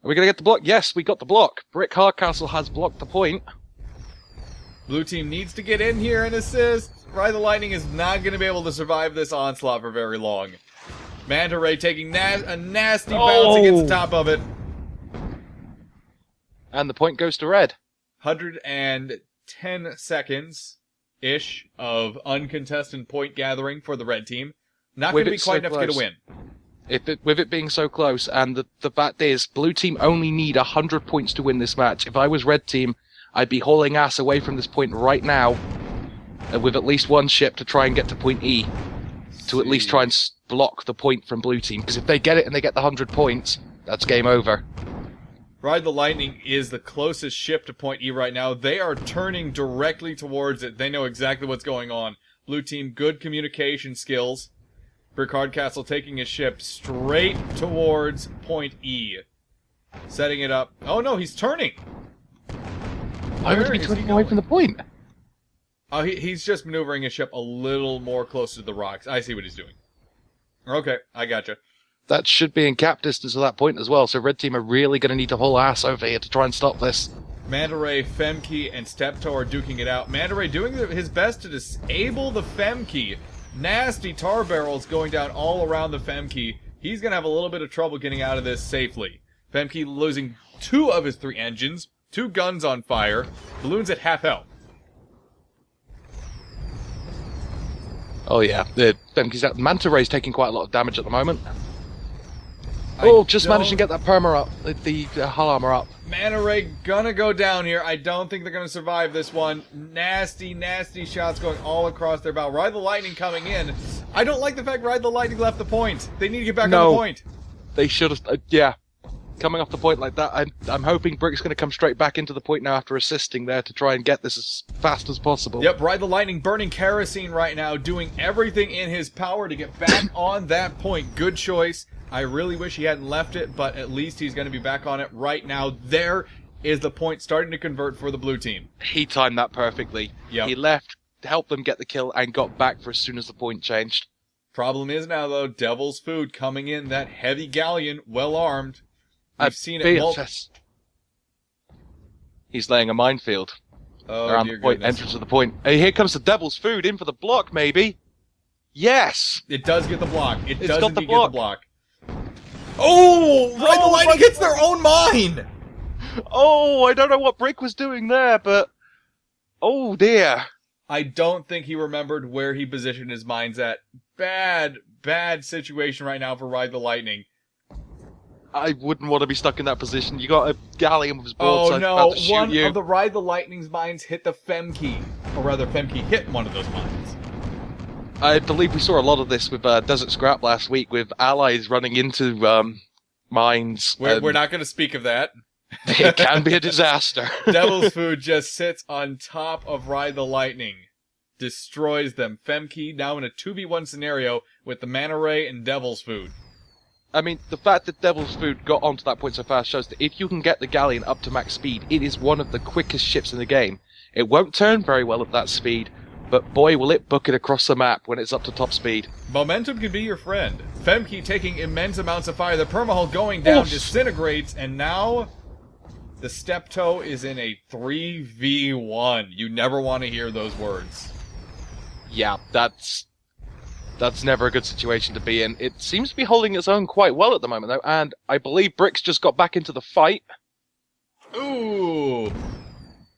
Are we going to get the block? Yes, we got the block. Brick Hardcastle has blocked the point. Blue team needs to get in here and assist. Ride the Lightning is not going to be able to survive this onslaught for very long. Manta Ray taking a nasty bounce against the top of it. And the point goes to red. 110 seconds-ish of uncontested point gathering for the red team. Not going to be quite enough to get a win. With it being so close, and the fact is, blue team only need 100 points to win this match. If I was red team, I'd be hauling ass away from this point right now, with at least one ship to try and get to point E, to at least try and block the point from blue team. Because if they get it and they get the 100 points, that's game over. Ride the Lightning is the closest ship to point E right now. They are turning directly towards it. They know exactly what's going on. Blue team, good communication skills. Brick Hardcastle taking his ship straight towards point E. Setting it up. Oh no, he's turning! Why would he be turning away from the point? Oh, he's just maneuvering his ship a little more closer to the rocks. I see what he's doing. Okay, I gotcha. That should be in cap distance of that point as well, so red team are really going to need to haul ass over here to try and stop this. Manta Ray, Femke, and Steptoe are duking it out. Manta Ray doing his best to disable the Femke. Nasty tar barrels going down all around the Femke. He's going to have a little bit of trouble getting out of this safely. Femke losing 2 of his 3 engines, 2 guns on fire, balloons at half health. Oh yeah, the Femke's out. Manta Ray's taking quite a lot of damage at the moment. Just managed to get that perma up, the hull armor up. Manta Ray gonna go down here. I don't think they're gonna survive this one. Nasty, nasty shots going all across their bow. Ride the Lightning coming in. I don't like the fact Ride the Lightning left the point. They need to get back on the point. They should have, yeah. Coming off the point like that, I'm hoping Brick's going to come straight back into the point now after assisting there to try and get this as fast as possible. Yep, Ride the Lightning burning kerosene right now, doing everything in his power to get back on that point. Good choice. I really wish he hadn't left it, but at least he's going to be back on it right now. There is the point starting to convert for the blue team. He timed that perfectly. Yep. He left, helped them get the kill, and got back for as soon as the point changed. Problem is now, though, Devil's Food coming in, that heavy galleon, well armed. I've seen it. He's laying a minefield around the point, entrance of the point. Hey, here comes the Devil's Food in for the block, maybe. Yes! It does get the block. It does indeed get the block. Oh! Ride the Lightning hits their own mine! Oh, I don't know what Brick was doing there, but... Oh, dear. I don't think he remembered where he positioned his mines at. Bad situation right now for Ride the Lightning. I wouldn't want to be stuck in that position. You got a galleon with his Oh broadside no, about to shoot one you. of the Ride the Lightning's mines hit the Femkey. Or rather, Femkey hit one of those mines. I believe we saw a lot of this with Desert Scrap last week, with allies running into mines. We're not going to speak of that. It can be a disaster. Devil's Food just sits on top of Ride the Lightning. Destroys them. Femkey now in a 2v1 scenario with the Manta Ray and Devil's Food. I mean, the fact that Devil's Food got onto that point so fast shows that if you can get the galleon up to max speed, it is one of the quickest ships in the game. It won't turn very well at that speed, but boy will it book it across the map when it's up to top speed. Momentum can be your friend. Femkey taking immense amounts of fire. The permahull going down, disintegrates, and now the Steptoe is in a 3v1. You never want to hear those words. Yeah, that's never a good situation to be in. It seems to be holding its own quite well at the moment, though, and I believe Brick's just got back into the fight. Ooh!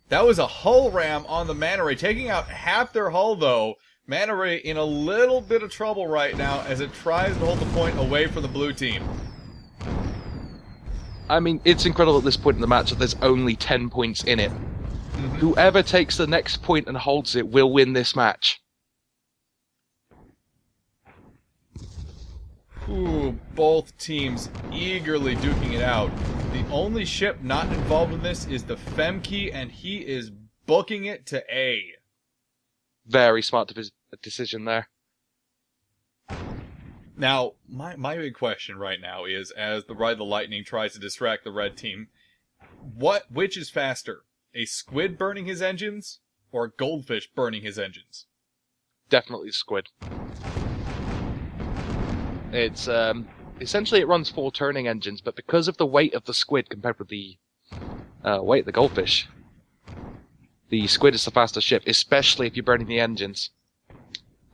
That was a hull ram on the Manta Ray, taking out half their hull, though. Manta Ray in a little bit of trouble right now as it tries to hold the point away from the blue team. I mean, it's incredible at this point in the match that there's only 10 points in it. Mm-hmm. Whoever takes the next point and holds it will win this match. Ooh, both teams eagerly duking it out. The only ship not involved in this is the Femkey, and he is booking it to A. Very smart decision there. Now, my big question right now is, as the Ride the Lightning tries to distract the red team, which is faster? A squid burning his engines, or a goldfish burning his engines? Definitely squid. It's, essentially it runs 4 turning engines, but because of the weight of the squid compared with the weight of the goldfish, the squid is the faster ship, especially if you're burning the engines.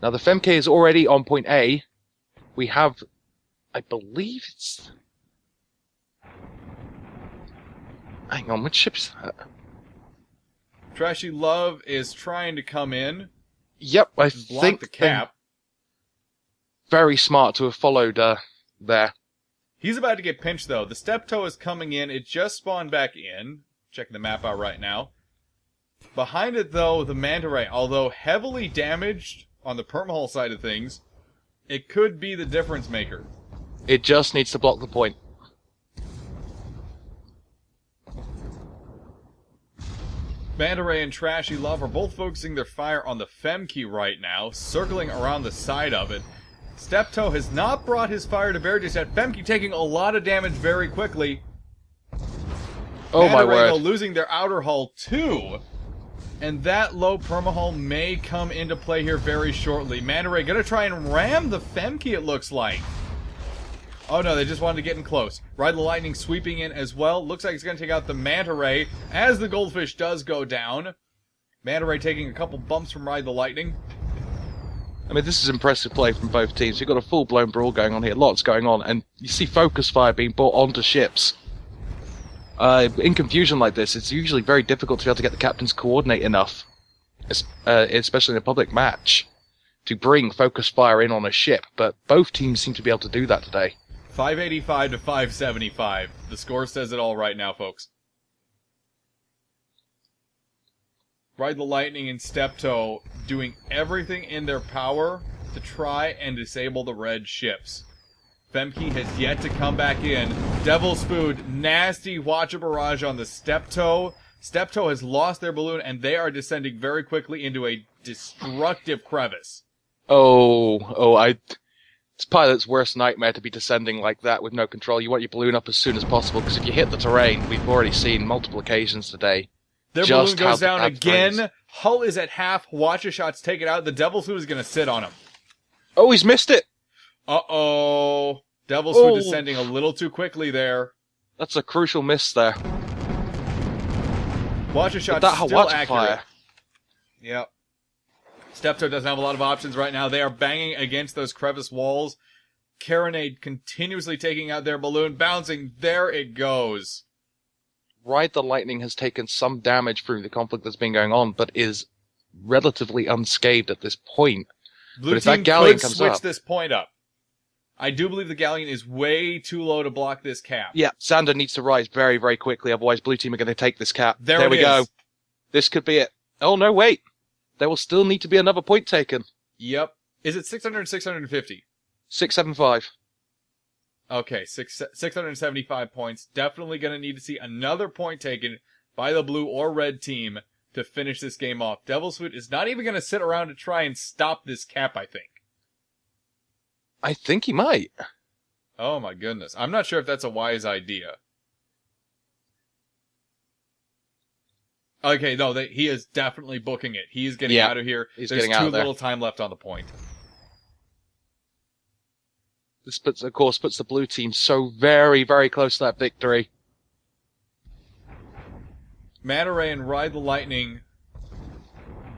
Now the Femkey is already on point A. We have, I believe it's... Hang on, which ship is that? Trashy Love is trying to come in. Yep, I Block think the cap. Very smart to have followed there. He's about to get pinched, though. The Steptoe is coming in. It just spawned back in. Checking the map out right now. Behind it, though, the Manta Ray, although heavily damaged on the permahull side of things, it could be the difference maker. It just needs to block the point. Manta Ray and Trashy Love are both focusing their fire on the Femkey right now, circling around the side of it. Steptoe has not brought his fire to bear just yet. Femkey taking a lot of damage very quickly. Oh Manta my Ray, though, word. losing their outer hull too. And that low permahull may come into play here very shortly. Manta Ray gonna try and ram the Femkey, it looks like. Oh no, they just wanted to get in close. Ride the Lightning sweeping in as well. Looks like it's gonna take out the Manta Ray as the Goldfish does go down. Manta Ray taking a couple bumps from Ride the Lightning. I mean, this is impressive play from both teams. You've got a full-blown brawl going on here, lots going on, and you see focus fire being brought onto ships. In confusion like this, it's usually very difficult to be able to get the captains coordinate enough, especially in a public match, to bring focus fire in on a ship, but both teams seem to be able to do that today. 585 to 575. The score says it all right now, folks. Ride the Lightning and Steptoe doing everything in their power to try and disable the red ships. Femkey has yet to come back in. Devil's Food, nasty watcher barrage on the Steptoe. Steptoe has lost their balloon, and they are descending very quickly into a destructive crevice. It's pilot's worst nightmare to be descending like that with no control. You want your balloon up as soon as possible, because if you hit the terrain, we've already seen multiple occasions today. Their balloon goes down again. Hull is at half. Watcher shots take it out. The Devil's Food is going to sit on him. Oh, he's missed it! Uh-oh. Devil's Food descending a little too quickly there. That's a crucial miss there. Watcher shot still accurate. Yep. Steptoe doesn't have a lot of options right now. They are banging against those crevice walls. Carronade continuously taking out their balloon. Bouncing. There it goes. Ride the Lightning has taken some damage through the conflict that's been going on, but is relatively unscathed at this point. Blue But if that team galleon could comes switch up... this point up. I do believe the galleon is way too low to block this cap. Yeah, Xander needs to rise very, very quickly, otherwise Blue team are going to take this cap. There we it go. is. This could be it. Oh, no, wait. There will still need to be another point taken. Yep. Is it 600 or 650? 675. Okay, 675 points. Definitely going to need to see another point taken by the blue or red team to finish this game off. Devil's Foot is not even going to sit around to try and stop this cap, I think. I think he might. Oh my goodness. I'm not sure if that's a wise idea. Okay, no, he is definitely booking it. He is getting out of here. He's There's getting out too of there. little time left on the point. This, of course, puts the blue team so very, very close to that victory. Manta Ray and Ride the Lightning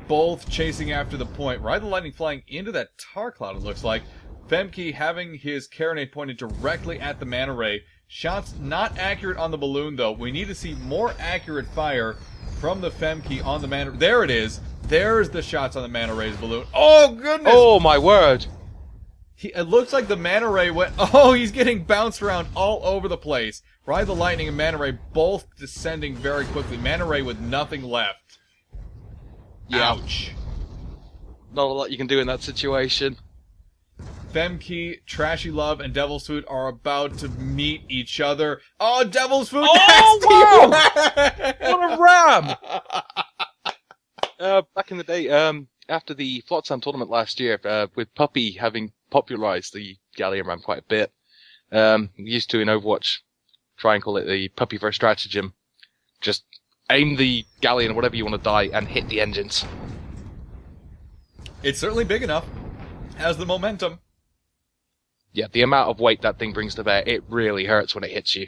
both chasing after the point. Ride the Lightning flying into that tar cloud, it looks like. Femke having his carronade pointed directly at the Manta Ray. Shots not accurate on the balloon, though. We need to see more accurate fire from the Femke on the Manta Ray. There it is. There's the shots on the Manta Ray's balloon. Oh, goodness! Oh, my word! It looks like the Manta Ray went... Oh, he's getting bounced around all over the place. Ride the Lightning and Manta Ray both descending very quickly. Manta Ray with nothing left. Yeah. Ouch. Not a lot you can do in that situation. Femke, Trashy Love, and Devil's Food are about to meet each other. Oh, Devil's Food! Oh, nasty! wow! What a ram! Back in the day, after the Flotsam tournament last year, with Puppy having popularized the Galleon Ram quite a bit, we used to in Overwatch try and call it the Puppy first stratagem. Just aim the Galleon or whatever you want to die and hit the engines. It's certainly big enough. Has the momentum. Yeah, the amount of weight that thing brings to bear, it really hurts when it hits you.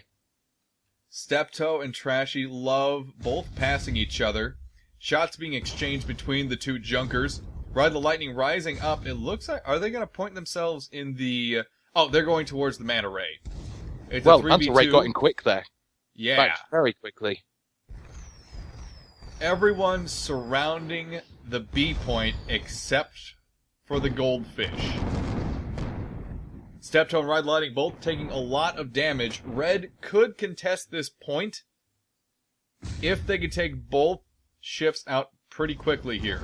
Steptoe and Trashy Love both passing each other. Shots being exchanged between the two junkers. Ride the Lightning rising up. It looks like... Are they going to point themselves in the... Oh, they're going towards the Manta Ray. It's Well, a 3v2. Manta Ray got in quick there. Yeah. Back very quickly. Everyone surrounding the B point except for the goldfish. Steptoe and Ride the Lightning both taking a lot of damage. Red could contest this point if they could take both ships out pretty quickly here.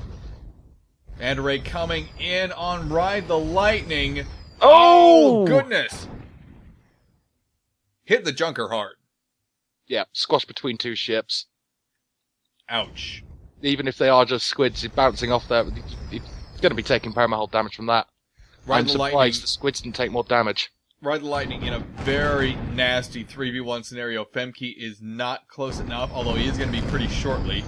Manta Ray coming in on Ride the Lightning. Oh, goodness! Hit the junker hard. Yeah, squash between two ships. Ouch. Even if they are just squids bouncing off there, it's going to be taking permahull damage from that. I'm surprised the squids didn't take more damage. Ride the Lightning in a very nasty 3v1 scenario. Femke is not close enough, although he is going to be pretty shortly.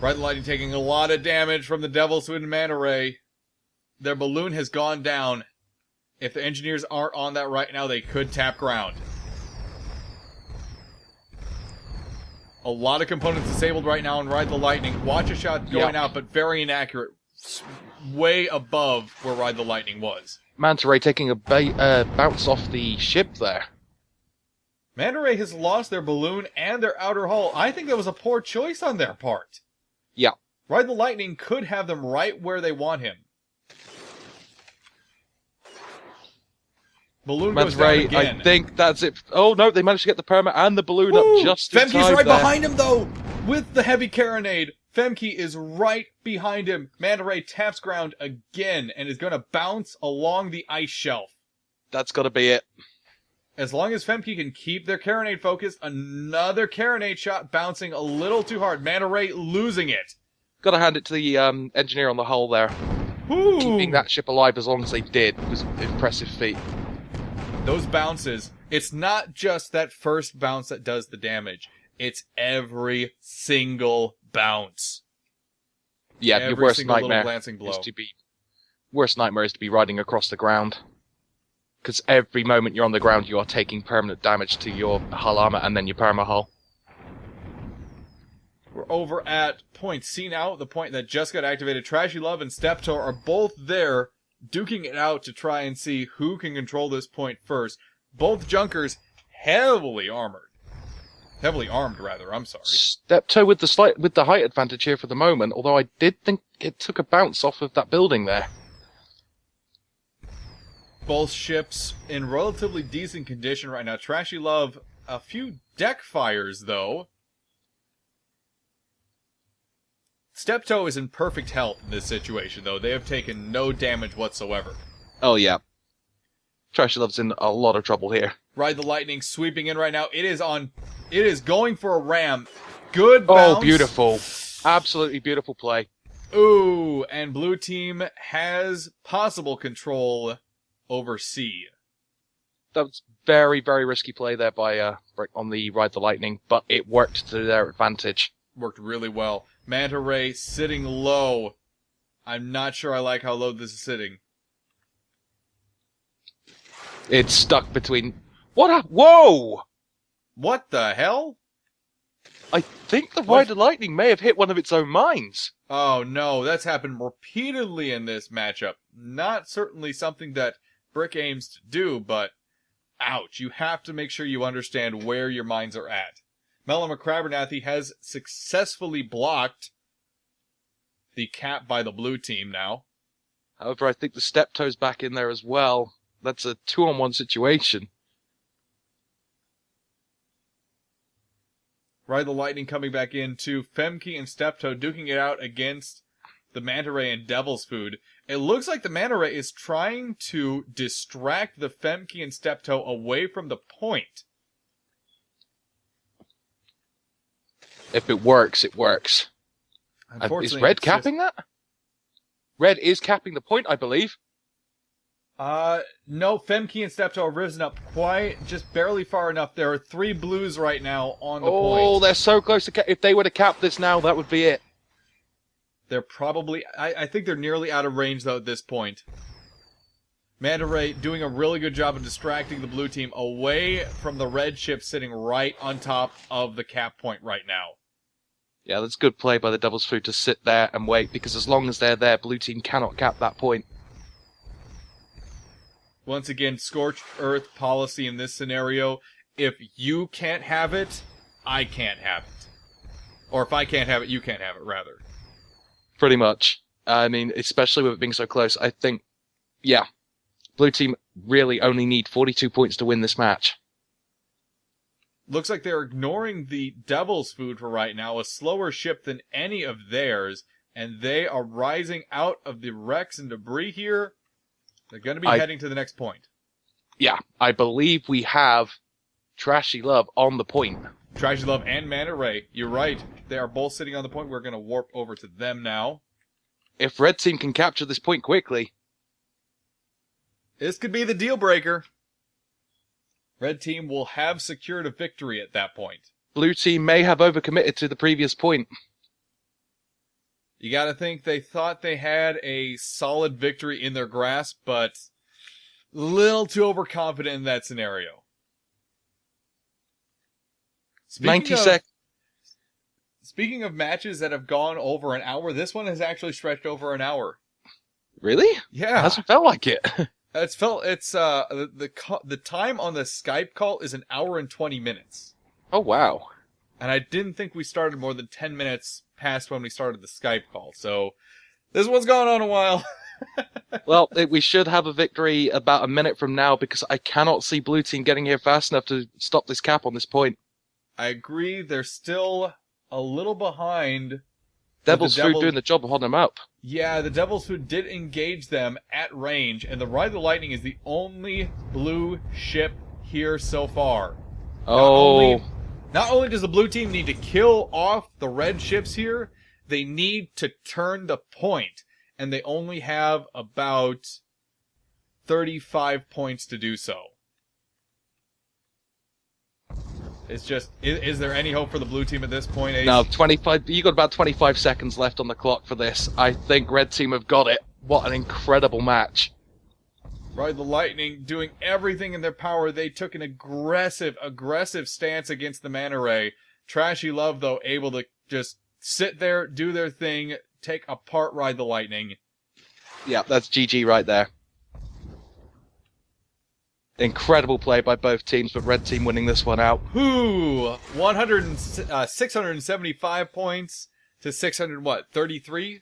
Ride the Lightning taking a lot of damage from the Devil's Foot and Manta Ray. Their balloon has gone down. If the engineers aren't on that right now, they could tap ground. A lot of components disabled right now on Ride the Lightning. Watch a shot going out, but very inaccurate. Way above where Ride the Lightning was. Manta Ray taking a bounce off the ship there. Manta Ray has lost their balloon and their outer hull. I think that was a poor choice on their part. Yeah. Ride the Lightning could have them right where they want him. Balloon goes down Ray, again. I think that's it. Oh no, they managed to get the perma and the balloon up just in time. Femke's right there. behind him though, with the heavy carronade. Femke is right behind him. Manta Ray taps ground again and is going to bounce along the ice shelf. That's got to be it. As long as Femke can keep their carronade focused, another carronade shot bouncing a little too hard. Manta Ray losing it. Got to hand it to the engineer on the hull there. Ooh. Keeping that ship alive as long as they did was an impressive feat. Those bounces, it's not just that first bounce that does the damage. It's every single bounce. Yeah, every your worst single little nightmare glancing blow. is to be riding across the ground. Because every moment you're on the ground, you are taking permanent damage to your hull armor and then your perma hull. We're over at point C now, the point that just got activated. Trashy Love and Steptoe are both there, duking it out to try and see who can control this point first. Both junkers heavily armored. Heavily armed, rather. I'm sorry. Steptoe with the height advantage here for the moment, although I did think it took a bounce off of that building there. Both ships in relatively decent condition right now. Trashy Love, a few deck fires, though. Steptoe is in perfect health in this situation, though. They have taken no damage whatsoever. Oh, yeah. Trashy Love's in a lot of trouble here. Ride the Lightning sweeping in right now. It is going for a ram. Good bounce. Oh, beautiful. Absolutely beautiful play. Ooh, and blue team has possible control over C. That was very, very risky play there by Brick on the Ride the Lightning, but it worked to their advantage. Worked really well. Manta Ray sitting low. I'm not sure I like how low this is sitting. It's stuck between... Whoa! What the hell? I think the Ride the Lightning may have hit one of its own mines. Oh no, that's happened repeatedly in this matchup. Not certainly something that Brick aims to do, but ouch, you have to make sure you understand where your mines are at. Melon McCrabernathi has successfully blocked the cap by the blue team now. However, I think the Steptoe's back in there as well. That's a 2-on-1 situation. Ride the Lightning coming back in to Femke and Steptoe duking it out against the Manta Ray and Devil's Food. It looks like the Manta Ray is trying to distract the Femke and Steptoe away from the point. If it works, it works. Is Red capping that? Red is capping the point, I believe. No, Femke and Steptoe have risen up just barely far enough. There are 3 blues right now on the point. Oh, they're so close to if they were to cap this now, that would be it. They're probably... I think they're nearly out of range, though, at this point. Manta Ray doing a really good job of distracting the blue team away from the red ship sitting right on top of the cap point right now. Yeah, that's good play by the Devil's Food to sit there and wait, because as long as they're there, blue team cannot cap that point. Once again, scorched earth policy in this scenario. If you can't have it, I can't have it. Or if I can't have it, you can't have it, rather. Pretty much. I mean, especially with it being so close, I think, yeah, blue team really only need 42 points to win this match. Looks like they're ignoring the Devil's Food for right now, a slower ship than any of theirs, and they are rising out of the wrecks and debris here. They're going to be heading to the next point. Yeah, I believe we have Trashy Love on the point. Trashy Love and Manta Ray, you're right. They are both sitting on the point. We're going to warp over to them now. If Red Team can capture this point quickly, this could be the deal breaker. Red Team will have secured a victory at that point. Blue Team may have overcommitted to the previous point. You got to think they thought they had a solid victory in their grasp, but a little too overconfident in that scenario. 90 seconds. Speaking of matches that have gone over an hour, this one has actually stretched over an hour. Really? Yeah. It hasn't felt like it. The time on the Skype call is an hour and 20 minutes. Oh, wow. And I didn't think we started more than 10 minutes past when we started the Skype call. So this one's gone on a while. Well, we should have a victory about a minute from now, because I cannot see Blue Team getting here fast enough to stop this cap on this point. I agree. They're still a little behind. Devil's Food doing the job of holding them up. Yeah, the Devil's Food did engage them at range, and the Ride the Lightning is the only blue ship here so far. Oh. Not only does the blue team need to kill off the red ships here, they need to turn the point, and they only have about 35 points to do so. It's just, is there any hope for the blue team at this point, Ace? No, 25. You got about 25 seconds left on the clock for this. I think Red Team have got it. What an incredible match. Ride the Lightning doing everything in their power. They took an aggressive stance against the Manta Ray. Trashy Love, though, able to just sit there, do their thing, take apart Ride the Lightning. Yeah, that's GG right there. Incredible play by both teams, but red team winning this one out. Whoo! 675 points to 633?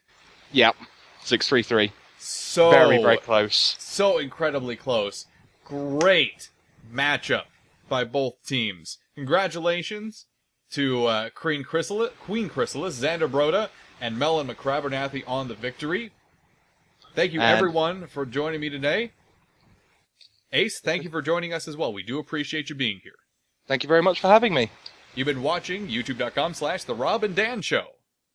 Yep, 6-3-3. So Very, very close. So incredibly close. Great matchup by both teams. Congratulations to Queen Chrysalis, Xander Broda, and Melon McCrabernathy on the victory. Thank you, everyone, for joining me today. Ace, thank you for joining us as well. We do appreciate you being here. Thank you very much for having me. You've been watching youtube.com/The Rob and Dan Show.